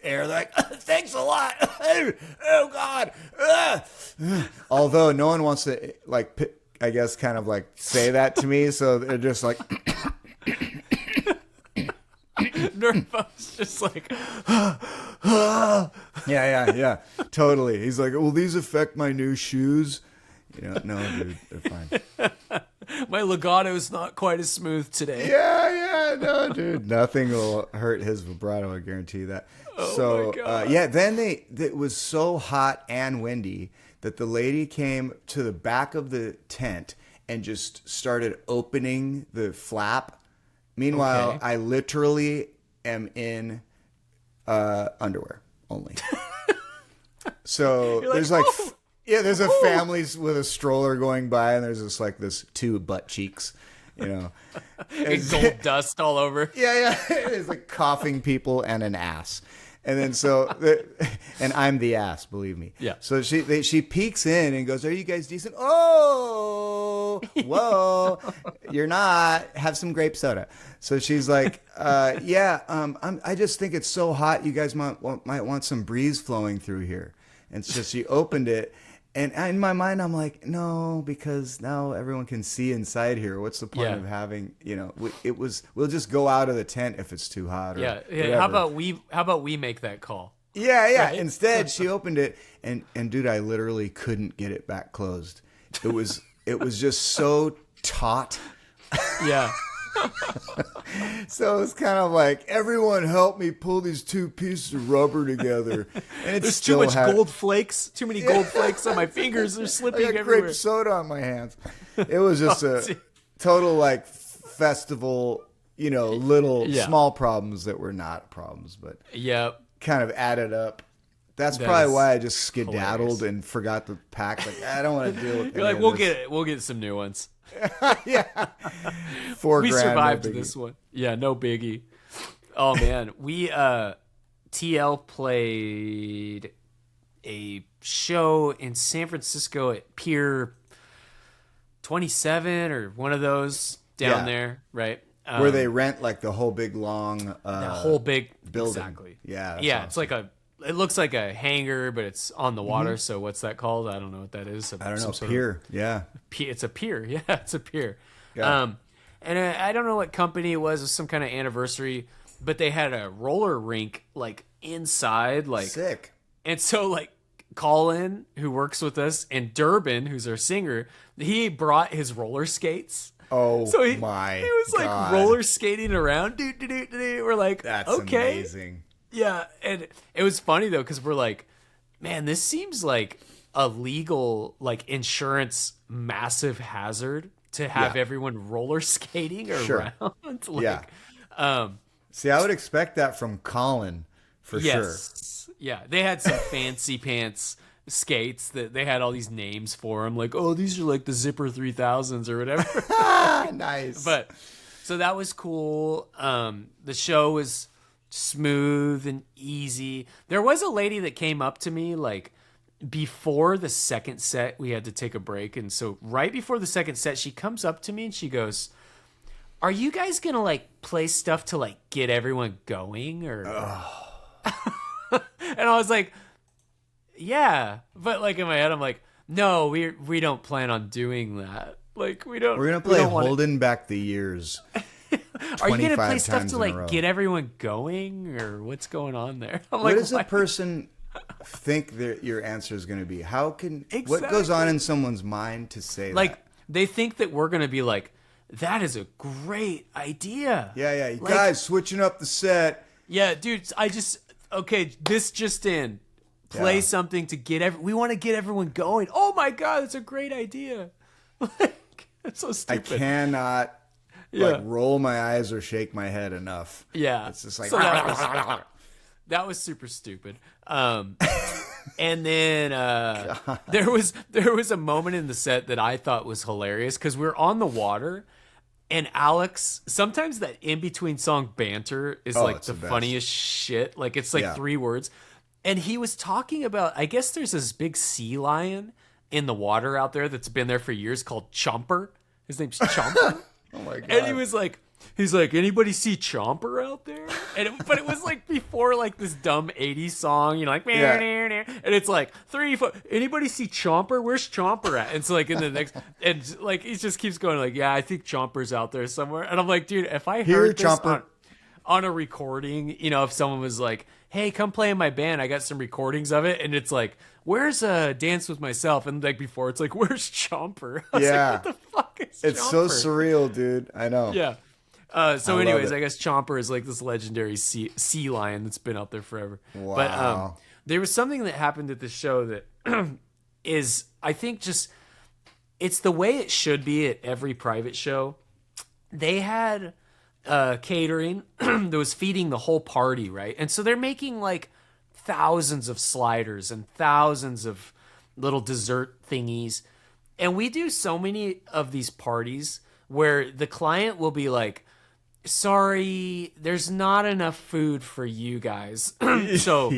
air. They're like, thanks a lot. Oh God. Although no one wants to like, I guess kind of like say that to me. So they're just like, Nervo's just like, yeah, totally. He's like, will these affect my new shoes? You know, no, dude, they're fine. My legato's not quite as smooth today. Yeah, no, dude, nothing will hurt his vibrato. I guarantee you that. Oh my God. Then it was so hot and windy that the lady came to the back of the tent and just started opening the flap. Meanwhile, I literally am in underwear only. So there's like, there's a family with a stroller going by, and there's this 2 butt cheeks, you know, and gold dust all over. Yeah. There's like coughing people and an ass. And then and I'm the ass, believe me. Yeah. So she peeks in and goes, "Are you guys decent?" Oh, whoa, you're not. Have some grape soda. So she's like, I just think it's so hot. You guys might want some breeze flowing through here. And so she opened it. And in my mind, I'm like, no, because now everyone can see inside here. What's the point of having, you know, we'll just go out of the tent if it's too hot. Or whatever. How about we make that call? Yeah. Right? Instead, she opened it, and dude, I literally couldn't get it back closed. It was just so taut. Yeah. So it's kind of like, everyone help me pull these two pieces of rubber together. And it's There's too much gold flakes. Too many gold flakes on my fingers. They're slipping I got everywhere. grape soda on my hands. It was just a total like festival, small problems that were not problems, but kind of added up. That's probably why I just skedaddled and forgot to pack. Like, I don't want to deal with. You're like, we'll get some new ones. Yeah, we survived this one. Yeah, no biggie. Oh man, we TL played a show in San Francisco at Pier 27 or one of those down there, right? Where they rent like the whole big long, the whole big building. Exactly. Yeah, yeah. awesome. It's like it looks like a hangar, but it's on the water. So what's that called? I don't know what that is. I don't know. Pier. It's a pier. Yeah, it's a pier. Yeah. And I don't know what company it was. It was some kind of anniversary, but they had a roller rink like inside, like sick. And so like Colin, who works with us, and Durbin, who's our singer, he brought his roller skates. Oh, so he God. was like roller skating around. We're like, that's okay. amazing. Yeah, and it was funny though because we're like, man, this seems like a legal like insurance massive hazard to have everyone roller skating around. Like, see, I would expect that from Colin for sure. Yeah, they had some fancy pants skates that they had all these names for them, like, oh, these are like the Zipper 3000s or whatever. Nice. But so that was cool. The show was smooth and easy. There was a lady that came up to me like before the second set. We had to take a break, and so right before the second set, she comes up to me and she goes, "Are you guys gonna like play stuff to like get everyone going or?" And I was like, "Yeah," but like in my head, I'm like, "No, we don't plan on doing that. Like we don't. We're gonna play Holding Back the Years." Are you gonna play stuff to like get everyone going, or what's going on there? I'm what does a person think your answer is going to be? How can what goes on in someone's mind to say like that? They think that we're gonna be like, that is a great idea. Yeah, you like, guys switching up the set. Yeah, dude. This just in. Play something to get we want to get everyone going. Oh my god, that's a great idea. Like, it's so stupid. I cannot. Like roll my eyes or shake my head enough. Yeah, it's just like so that was super stupid. And then there was a moment in the set that I thought was hilarious because we're on the water, and Alex. Sometimes that in between song banter is like the funniest shit. Like it's like 3 words, and he was talking about. I guess there's this big sea lion in the water out there that's been there for years called Chomper. His name's Chomper. Oh my god! And he's like, anybody see Chomper out there? But it was like before like this dumb '80s song, like, and it's like 3, 4. Anybody see Chomper? Where's Chomper at? And so like in the next, and like he just keeps going like, yeah, I think Chomper's out there somewhere. And I'm like, dude, if I heard this on a recording, if someone was like, hey, come play in my band, I got some recordings of it, and it's like, where's Dance With Myself? And like before, it's like, where's Chomper? I was like, what the fuck is Chomper? It's so surreal, dude. I know. Yeah. So anyways, I guess Chomper is like this legendary sea lion that's been out there forever. Wow. But there was something that happened at the show that is, I think, just it's the way it should be at every private show. They had catering that was feeding the whole party, right? And so they're making like thousands of sliders and thousands of little dessert thingies. And we do so many of these parties where the client will be like, sorry, there's not enough food for you guys. So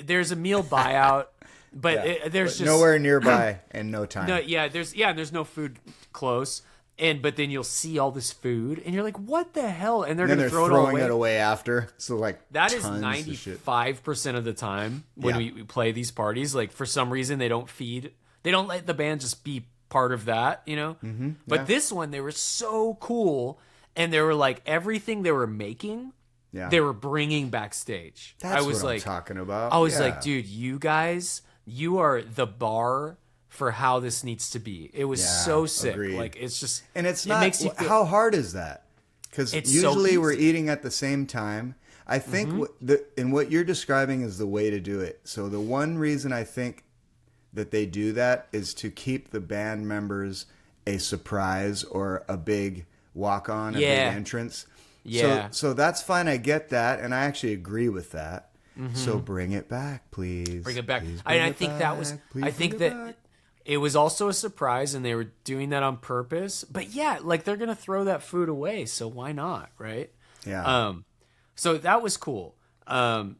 there's a meal buyout, but there's just nowhere nearby and no time. There's no food close. But then you'll see all this food, and you're like, "What the hell?" And they're going to throw it all away. It away after. So like that is 95% of the time when we play these parties. Like for some reason they don't feed. They don't let the band just be part of that, Mm-hmm. But this one, they were so cool, and they were like everything they were making, they were bringing backstage. That's what I'm talking about. I was like, dude, you guys, you are the bar for how this needs to be. It was so sick. Agreed. Like it's just, and it's it not. makes you feel, how hard is that? Because usually we're eating at the same time. I think what you're describing is the way to do it. So the one reason I think that they do that is to keep the band members a surprise or a big walk-on, a big entrance. Yeah. So that's fine. I get that, and I actually agree with that. So bring it back, please. Bring it back. Please I think that was. I think that it was also a surprise, and they were doing that on purpose. But yeah, like they're gonna throw that food away, so why not, right? Yeah. So that was cool. And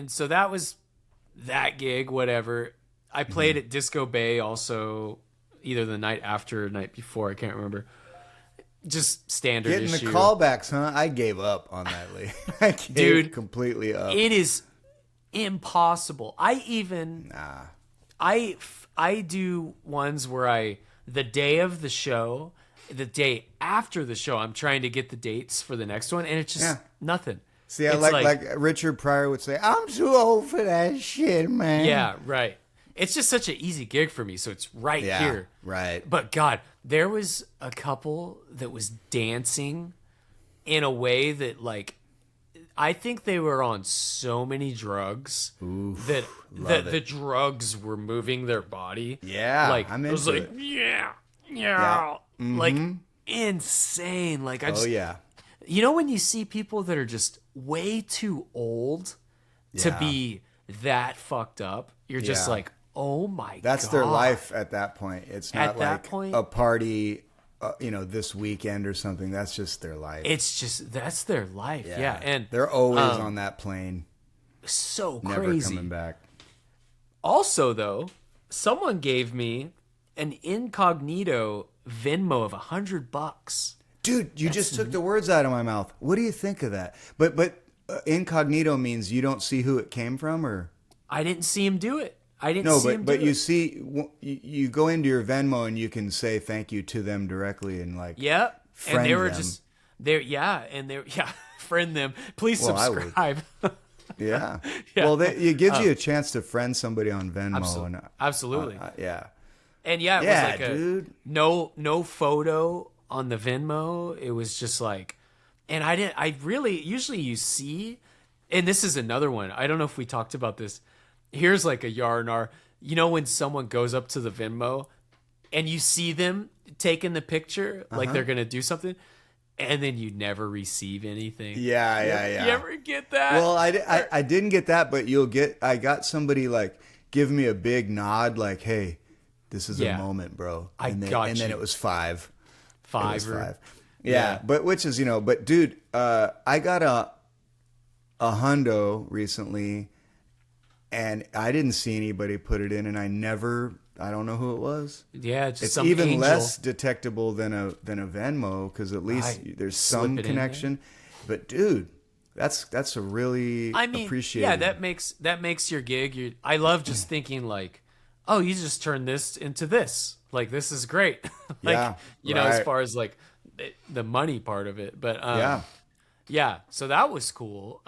so that was that gig. Whatever. I played at Discobay also, either the night after or night before. I can't remember. Just standard Getting issue. the callbacks, huh? I gave up on that league. I gave completely up. It is impossible. I do ones where the day of the show, the day after the show, I'm trying to get the dates for the next one, and it's just nothing. See, I like Richard Pryor would say, I'm too old for that shit, man. Yeah, right. It's just such an easy gig for me, so it's right here. Right. But God, there was a couple that was dancing in a way that, like, I think they were on so many drugs that the drugs were moving their body. Yeah, like I'm it was into like it. Like insane. Like yeah. You know when you see people that are just way too old to be that fucked up, you're just like, oh my God. That's their life at that point. It's not at like that point, a party, this weekend or something. That's just their life. It's just, that's their life. Yeah. And they're always on that plane. So never crazy. Coming back. Also, though, someone gave me an incognito Venmo of $100. Dude, you just took the words out of my mouth. What do you think of that? But incognito means you don't see who it came from, or I didn't see him do it. But you see, you go into your Venmo and you can say thank you to them directly and like friend and they were them. just there, friend them. Please subscribe. Yeah. Well, it gives you a chance to friend somebody on Venmo. Absolutely. Yeah. And it was like dude. No photo on the Venmo. It was just like, and usually you see, and this is another one. I don't know if we talked about this. Here's like a yarn. You know when someone goes up to the Venmo and you see them taking the picture, like they're going to do something, and then you never receive anything. Yeah. You ever get that? Well, I didn't get that, but I got somebody like give me a big nod like, hey, this is a moment, bro. And then it was $5. Yeah. But which is, but dude, I got a hundo recently and I didn't see anybody put it in, and I don't know who it was. Yeah, it's even less detectable than a Venmo, because at least there's some connection. But dude, that's a really appreciated. Yeah, that makes your gig. I love just thinking like, oh, you just turn this into this. Like this is great. As far as like the money part of it. But yeah. So that was cool.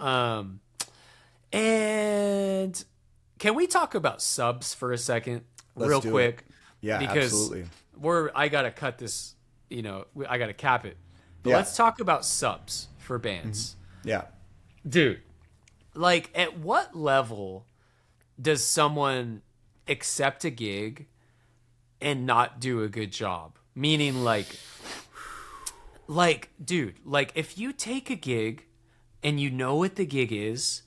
And can we talk about subs for a second, real quick? Yeah, because absolutely. I gotta cut this. I gotta cap it. But let's talk about subs for bands. Mm-hmm. Yeah, dude. Like, at what level does someone accept a gig and not do a good job? Meaning, like, dude, like if you take a gig and you know what the gig is.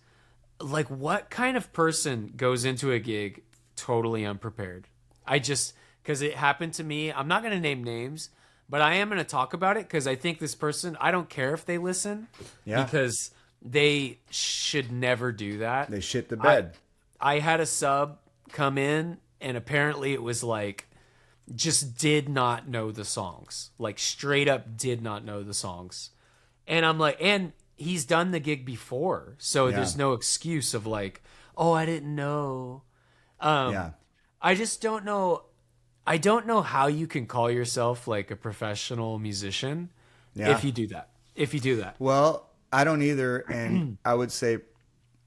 Like, what kind of person goes into a gig totally unprepared? Because it happened to me. I'm not going to name names, but I am going to talk about it because I think this person, I don't care if they listen. Yeah. Because they should never do that. They shit the bed. I had a sub come in, and apparently it was like, just did not know the songs. Like, straight up did not know the songs. And I'm like, and he's done the gig before, so there's no excuse of like, oh, I didn't know. I just don't know. I don't know how you can call yourself like a professional musician if you do that. Well, I don't either, and I would say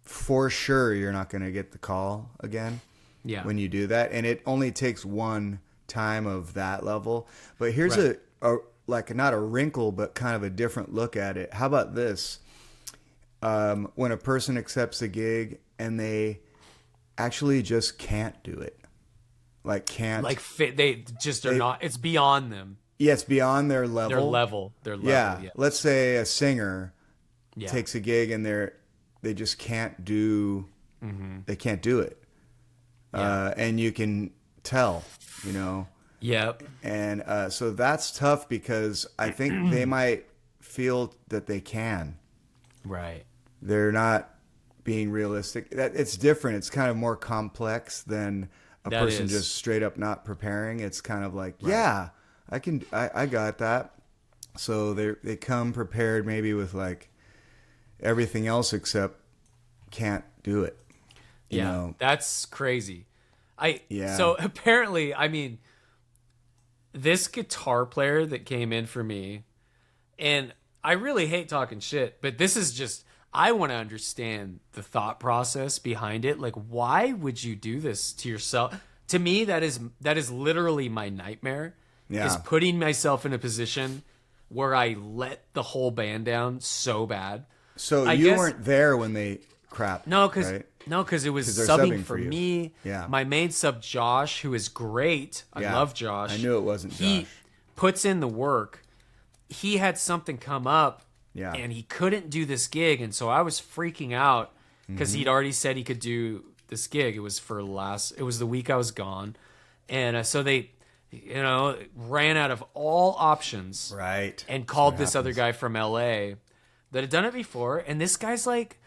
for sure you're not going to get the call again. Yeah. when you do that, and it only takes one time of that level. But here's Right. a like not a wrinkle, but kind of a different look at it. How about this? When a person accepts a gig and they actually just can't do it, like can't, Like they just are not. It's beyond them. yeah, it's beyond their level. Their level. Yeah. Yeah. Let's say a singer Yeah. takes a gig and they just can't do they can't do it. Yeah. And you can tell, you know. Yep. And so that's tough because I think they might feel that they can. Right. They're not being realistic. It's different. It's kind of more complex than a That person is. just straight up not preparing. It's kind of like, yeah, I got that. So they come prepared maybe with like everything else except can't do it. You know? That's crazy. Yeah. So apparently, I mean, this guitar player that came in for me, and I really hate talking shit, but this is just, I want to understand the thought process behind it. Like, why would you do this to yourself? To me, that is literally my nightmare. Yeah. Is putting myself in a position where I let the whole band down so bad. So I you guess- weren't there when they crapped. No, because right? it was 'Cause they're subbing subbing for for you. me. Yeah. My main sub Josh, who is great. I Yeah. love Josh. I knew it wasn't He Josh. puts in the work. He had something come up, Yeah. and he couldn't do this gig, and so I was freaking out because Mm-hmm. he'd already said he could do this gig. It was the week I was gone, and so they, ran out of all options, Right. and called That's this what other guy from LA that had done it before, and this guy's like,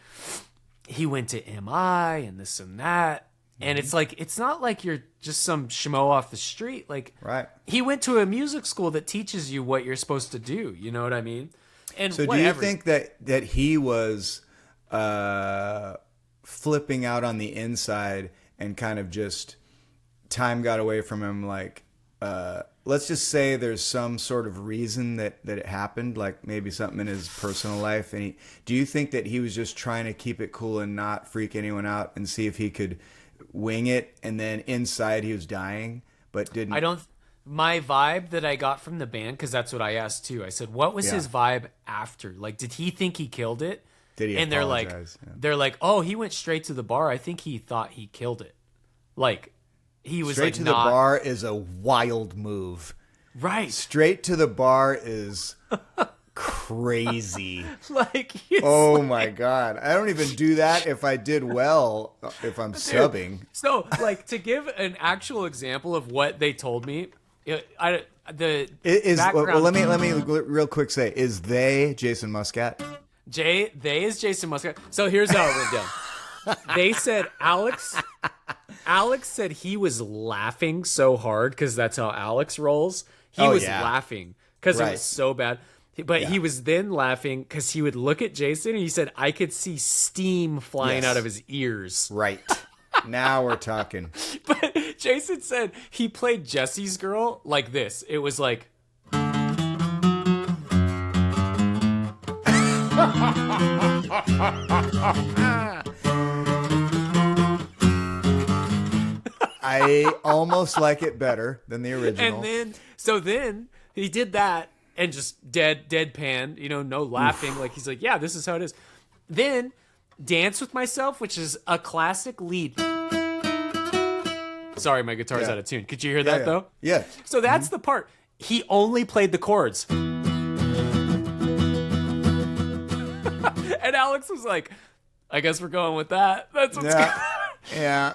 he went to MI and this and that, and it's like, it's not like you're just some schmo off the street. Like, Right. he went to a music school that teaches you what you're supposed to do. You know what I mean? And So whatever. do you think that he was flipping out on the inside and kind of just time got away from him? Like, let's just say there's some sort of reason that it happened, like maybe something in his personal life. And do you think that he was just trying to keep it cool and not freak anyone out and see if he could wing it? And then inside he was dying, but didn't. My vibe that I got from the band, because that's what I asked too. I said, what was Yeah. his vibe after? Like, did he think he killed it? Did he And apologize? Yeah. they're like, oh, he went straight to the bar. I think he thought he killed it. Like, he was Straight like, to not the bar is a wild move. right. Straight to the bar is crazy. Like, he's Oh like- my god! I don't even do that if I did well. If I'm subbing, So, like, to give an actual example of what they told me, the is background. well. Let me real quick say: is they Jason Muscat? They is Jason Muscat. So here's how it went down. They said Alex said he was laughing so hard because that's how Alex rolls. He Oh, was yeah. laughing because it Right. was so bad. But Yeah. he was then laughing because he would look at Jason and he said, I could see steam flying Yes. out of his ears. Right. Now we're talking. But Jason said he played Jesse's Girl like this. It was like, I almost like it better than the original. and then he did that and just deadpan, no laughing. Like, he's like, yeah, this is how it is. Then Dance With Myself, which is a classic lead. Sorry, my guitar's Yeah. out of tune. Could you hear that yeah. though? Yeah. So that's the part. He only played the chords. And Alex was like, I guess we're going with that. That's what's Yeah. Yeah.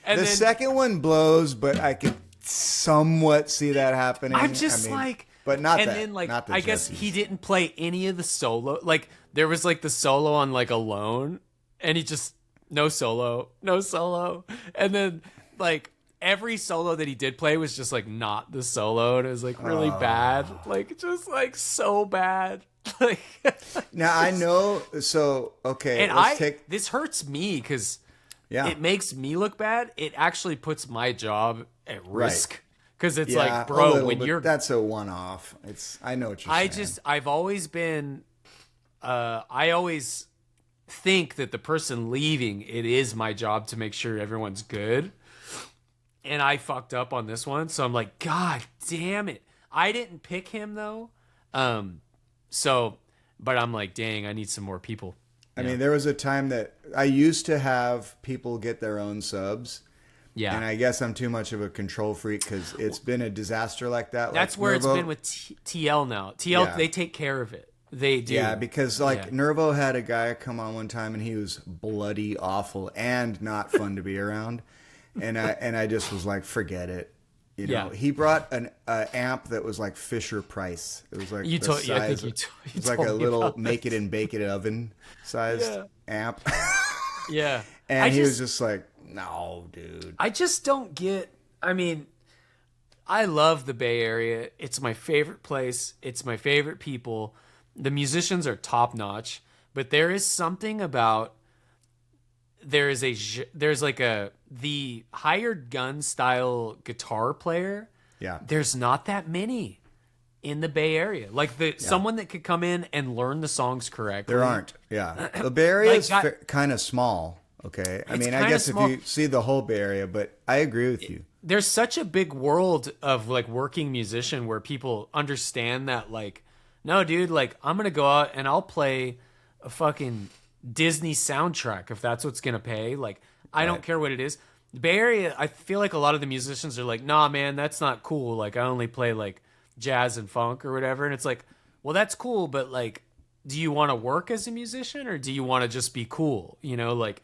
And The then second one blows, but I could somewhat see that happening. I'm just I mean, like, but not and that. then like, not the I guess Jesse's. he didn't play any of the solo. Like, there was like the solo on like Alone, and he just no solo, and then like every solo that he did play was just like not the solo, and it was like really bad, like just like so bad. Like, Now I know. So okay, and let's take. this hurts me because Yeah. it makes me look bad. It actually puts my job at risk because it's Yeah, like, a bro, little, when but you're that's a one-off. I know what you're saying. I've always been, I always think that the person leaving, it is my job to make sure everyone's good. and I fucked up on this one. So I'm like, God damn it. I didn't pick him though. But I'm like, dang, I need some more people. I mean, there was a time that I used to have people get their own subs. Yeah. And I guess I'm too much of a control freak because it's been a disaster like that. That's like where Nervo. It's been with TL now. TL, they take care of it. They do. Yeah, because Nervo had a guy come on one time and he was bloody awful and not fun to be around. And I just was like, forget it. You know, he brought an amp that was like Fisher Price. It was like it was like a little make it and bake it oven sized amp. Yeah. And he was just like, no, dude. I just don't get. I mean, I love the Bay Area. It's my favorite place. It's my favorite people. The musicians are top notch, but there is something about there's like the hired gun style guitar player. Yeah. There's not that many in the Bay Area. Like someone that could come in and learn the songs correctly. There aren't. Yeah. The Bay Area is kind of small. Okay. I mean, I guess small. If you see the whole Bay Area, but I agree with you. There's such a big world of like working musician where people understand that like, no, dude, like I'm going to go out and I'll play a fucking Disney soundtrack if that's what's going to pay. Like, I don't care what it is. The Bay Area, I feel like a lot of the musicians are like, nah, man, that's not cool. Like, I only play like jazz and funk or whatever. And it's like, well, that's cool, but like, do you want to work as a musician or do you want to just be cool? You know, like,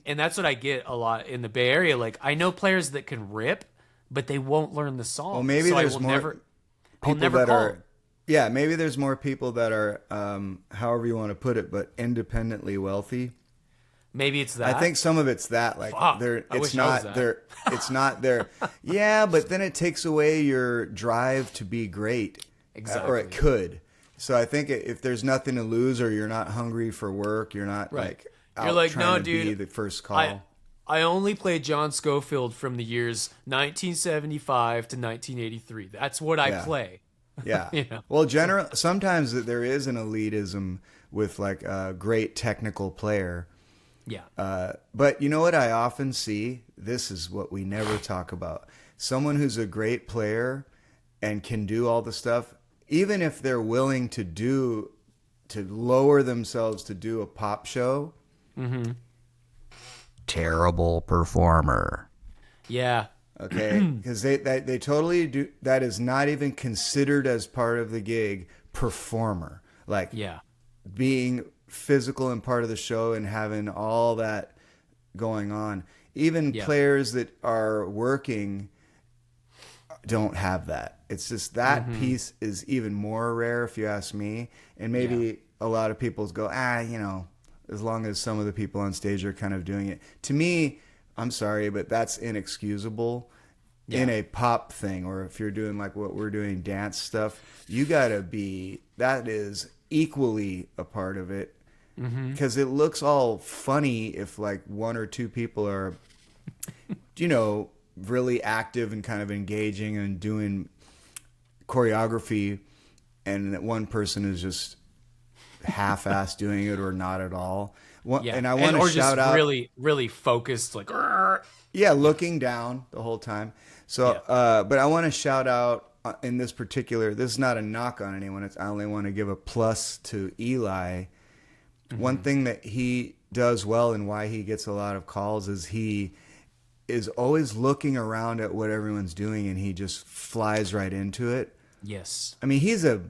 and that's what I get a lot in the Bay Area. Like, I know players that can rip, but they won't learn the song. Well, maybe so there's I'll never call them. Yeah, maybe there's more people that are, however you want to put it, but independently wealthy. Maybe it's that. I think some of it's that. Like, it's not their. Yeah, but then it takes away your drive to be great. Exactly. Or it could. So I think if there's nothing to lose, or you're not hungry for work, you're not like out you're like, trying no, to dude, be the first call. I only played John Scofield from the years 1975 to 1983. That's what I play. Yeah. You know? Well, sometimes there is an elitism with like a great technical player. Yeah. But you know what I often see? This is what we never talk about. Someone who's a great player and can do all the stuff, even if they're willing to lower themselves to do a pop show. Mm-hmm. Terrible performer. Yeah. Okay, because they totally do. That is not even considered as part of the gig. Performer, like being physical and part of the show and having all that going on. Even players that are working don't have that. It's just that piece is even more rare, if you ask me. And maybe a lot of people go, you know, as long as some of the people on stage are kind of doing it. To me, I'm sorry, but that's inexcusable in a pop thing. Or if you're doing like what we're doing, dance stuff, you gotta be, that is equally a part of it. Because it looks all funny if like one or two people are, you know, really active and kind of engaging and doing choreography, and that one person is just half-assed doing it or not at all. And I want to shout out, really focused, like looking down the whole time. So, but I want to shout out in this particular. This is not a knock on anyone. I only want to give a plus to Eli. One thing that he does well and why he gets a lot of calls is he is always looking around at what everyone's doing, and he just flies right into it. Yes. I mean, he's a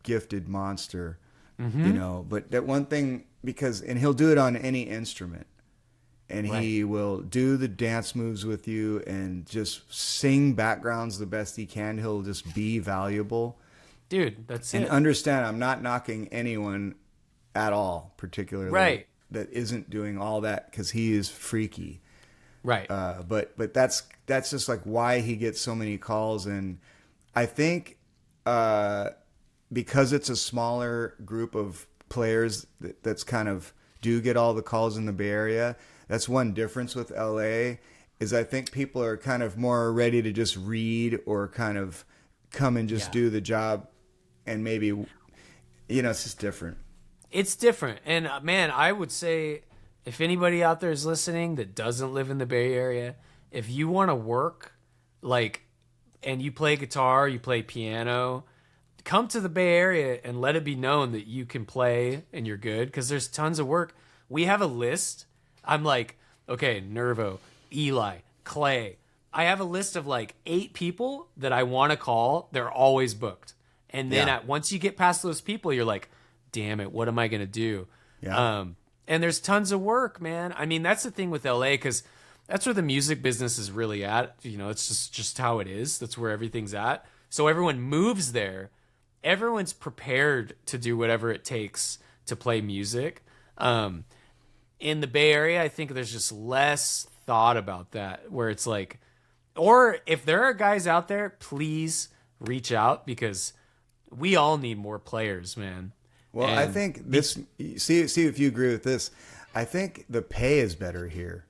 gifted monster, you know, but that one thing, and he'll do it on any instrument, and he will do the dance moves with you and just sing backgrounds the best he can. He'll just be valuable. Dude, that's it. And understand, I'm not knocking anyone at all, particularly that isn't doing all that, because he is freaky. Right. But that's just like why he gets so many calls. And I think because it's a smaller group of players that's kind of do get all the calls in the Bay Area, that's one difference with LA, is I think people are kind of more ready to just read or kind of come and just do the job, and maybe, you know, it's just different. It's different. And man, I would say if anybody out there is listening that doesn't live in the Bay Area, if you want to work like, and you play guitar, you play piano, come to the Bay Area and let it be known that you can play and you're good, because there's tons of work. We have a list. I'm like, okay, Nervo, Eli, Clay. I have a list of like 8 people that I want to call. They're always booked. And then once you get past those people, you're like, damn it, what am I going to do? Yeah. And there's tons of work, man. I mean, that's the thing with LA, because that's where the music business is really at. You know, it's just how it is. That's where everything's at. So everyone moves there. Everyone's prepared to do whatever it takes to play music. In the Bay Area, I think there's just less thought about that, where it's like, or if there are guys out there, please reach out, because we all need more players, man. Well, I think this, see if you agree with this. I think the pay is better here.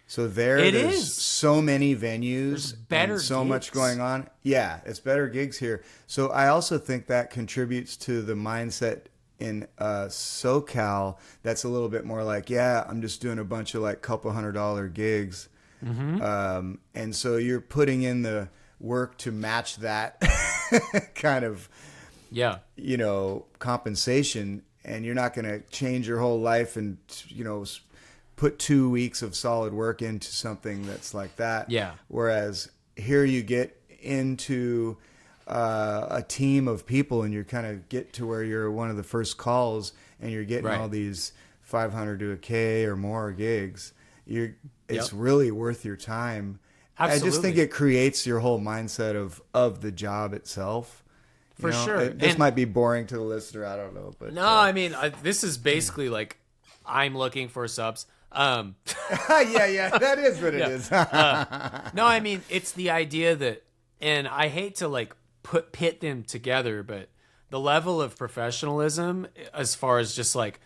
So there's so many venues, better and so gigs. much going on. Yeah, it's better gigs here. So I also think that contributes to the mindset in Socal that's a little bit more like, yeah, I'm just doing a bunch of like couple $100 gigs. Mm-hmm. And so you're putting in the work to match that kind of, you know, compensation, and you're not going to change your whole life and, you know, put 2 weeks of solid work into something that's like that. Yeah. Whereas here you get into a team of people, and you kind of get to where you're one of the first calls, and you're getting all these 500 to a K or more gigs. It's really worth your time. Absolutely. I just think it creates your whole mindset of the job itself. For sure. This might be boring to the listener. I don't know, but no, I mean, this is basically like, I'm looking for subs. yeah, that is what it is. No, I mean, it's the idea that, and I hate to like pit them together, but the level of professionalism, as far as just like,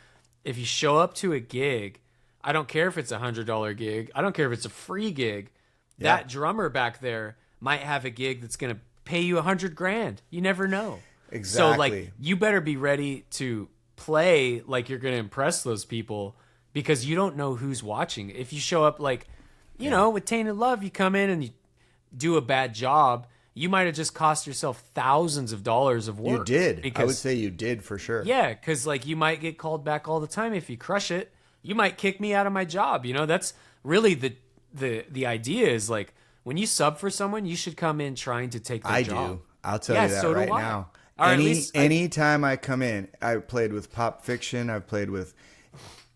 if you show up to a gig, I don't care if it's $100 gig, I don't care if it's a free gig, that drummer back there might have a gig that's going to pay you $100,000. You never know. Exactly. So like, you better be ready to play like you're going to impress those people, because you don't know who's watching. If you show up like, you know, with Tainted Love, you come in and you do a bad job, you might have just cost yourself thousands of dollars of work. You did. Because, I would say you did for sure. Yeah, because like, you might get called back all the time if you crush it. You might kick me out of my job. You know, that's really the idea is like, when you sub for someone, you should come in trying to take their job. I do. I'll tell you that so right do I. now. Anytime I come in, I played with Pop Fiction. I've played with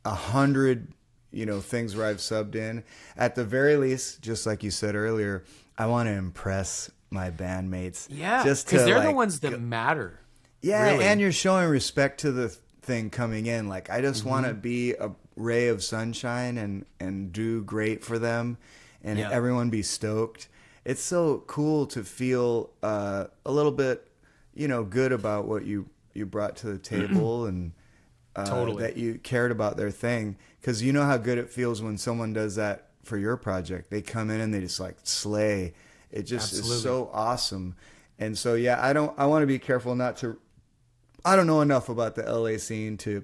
100, you know, things where I've subbed in. At the very least, just like you said earlier, I want to impress my bandmates. Yeah, just because they're like, the ones that matter. Yeah, really. And you're showing respect to the thing coming in. Like, I just want to be a ray of sunshine and do great for them, and everyone be stoked. It's so cool to feel a little bit, you know, good about what you brought to the table, and that you cared about their thing. Because you know how good it feels when someone does that for your project. They come in and they just like slay. It just is so awesome. And so, yeah, I want to be careful not to, I don't know enough about the LA scene to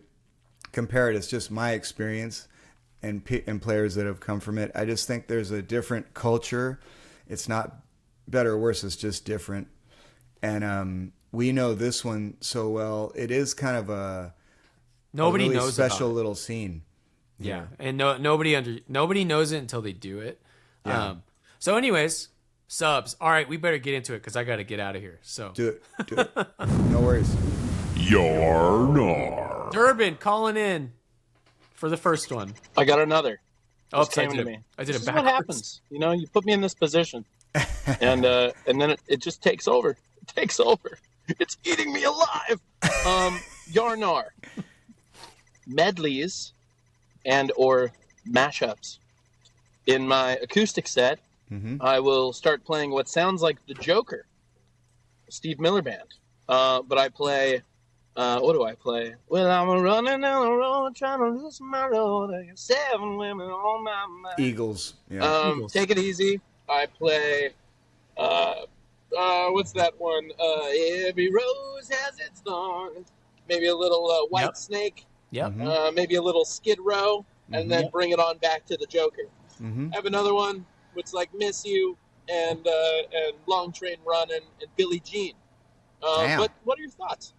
compare it. It's just my experience and players that have come from it. I just think there's a different culture. It's not better or worse. It's just different. And we know this one so well. It is kind of a really knows special little scene. Yeah, and nobody knows it until they do it. Yeah. So anyways, subs. All right, we better get into it because I got to get out of here. So Do it. No worries. Yarnar. Durbin calling in for the first one. I got another. Oh, Just came to me. I did This it is what backwards. happens. You know, you put me in this position, and then it just takes over. It takes over. It's eating me alive. Yarnar. Medleys and or mashups. In my acoustic set, I will start playing what sounds like the Joker, Steve Miller Band. But I play, what do I play? Well, I'm running down the road trying to lose my load. I got 7 women on my mind. Eagles. Yeah. Eagles. Take It Easy. I play, what's that one? Every rose has its thorn. Maybe a little White Snake. Yep. Maybe a little Skid Row. And then bring it on back to the Joker. Mm-hmm. I have another one, which like Miss You, and Long Train Running and Billie Jean. Damn. But what are your thoughts?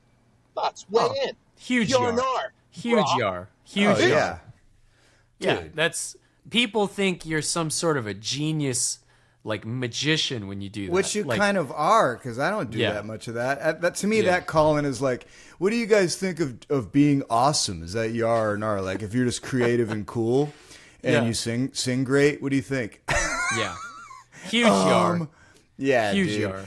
Weigh in. Huge You're yar. an R. Huge Bra. yar. Huge yar. Yeah. Yeah, Dude. that's people think you're some sort of a genius, like magician when you do that. Which you like, kind of are, because I don't do Yeah. that much of that. That to me, Yeah. that call-in is like, what do you guys think of being awesome? Is that yar or nar? Like, if you're just creative and cool and Yeah. you sing great, what do you think? Yeah. Huge yar. Yeah, Huge dude. yar.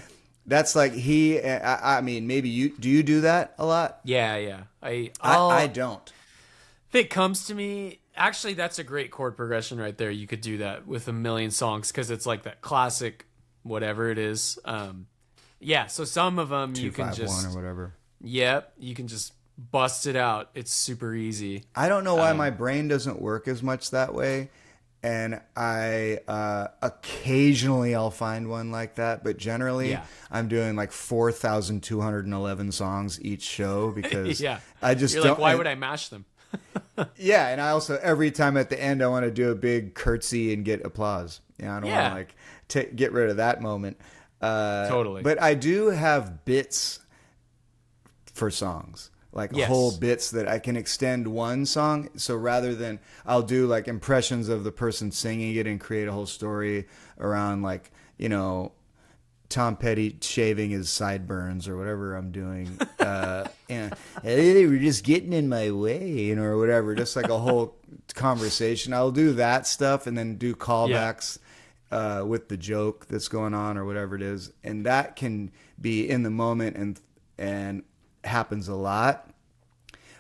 That's like I mean, maybe you do that a lot? Yeah. I don't. If it comes to me, actually, that's a great chord progression right there. You could do that with a million songs because it's like that classic, whatever it is. Yeah, so some of them you can 251 just, or whatever. Yep, you can just bust it out. It's super easy. I don't know why my brain doesn't work as much that way. And I occasionally I'll find one like that, but generally Yeah. I'm doing like 4,211 songs each show because Yeah, I just You're don't. like, why would I mash them? Yeah, and I also every time at the end I want to do a big curtsy and get applause. I don't Yeah. want to like get rid of that moment. Totally. But I do have bits for songs. Like Yes. whole bits that I can extend one song. So rather than I'll do like impressions of the person singing it and create a whole story around like, Tom Petty shaving his sideburns or whatever I'm doing. And hey, they were just getting in my way, or whatever. Just like a whole conversation. I'll do that stuff and then do callbacks with the joke that's going on or whatever it is. And that can be in the moment and happens a lot.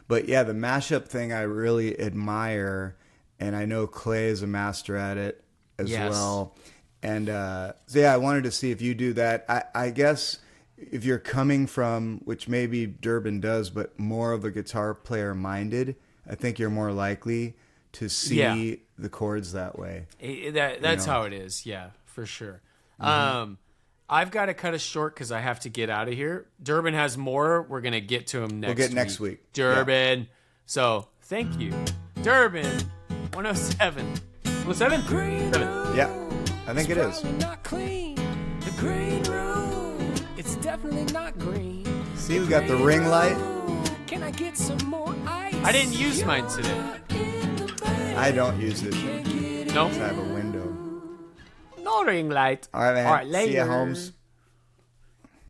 But yeah, the mashup thing I really admire, and I know Clay is a master at it as Yes. well. And so yeah, I wanted to see if you do that. I guess if you're coming from, which maybe Durbin does, but more of a guitar player minded, I think you're more likely to see the chords that way. That's how it is. Yeah, for sure. Mm-hmm. I've got to cut us short because I have to get out of here. Durbin has more. We're going to get to him next week. We'll get next week. Durbin. Yeah. So thank you. Durbin 107. 107? Green room. Yeah, I think it is. Probably not clean. The green room. It's definitely not green. See, we got the ring light. Can I get some more ice? I didn't use mine today. I don't use it. No? I have a window. No ring light. All right, man. All right, later. See ya, Holmes.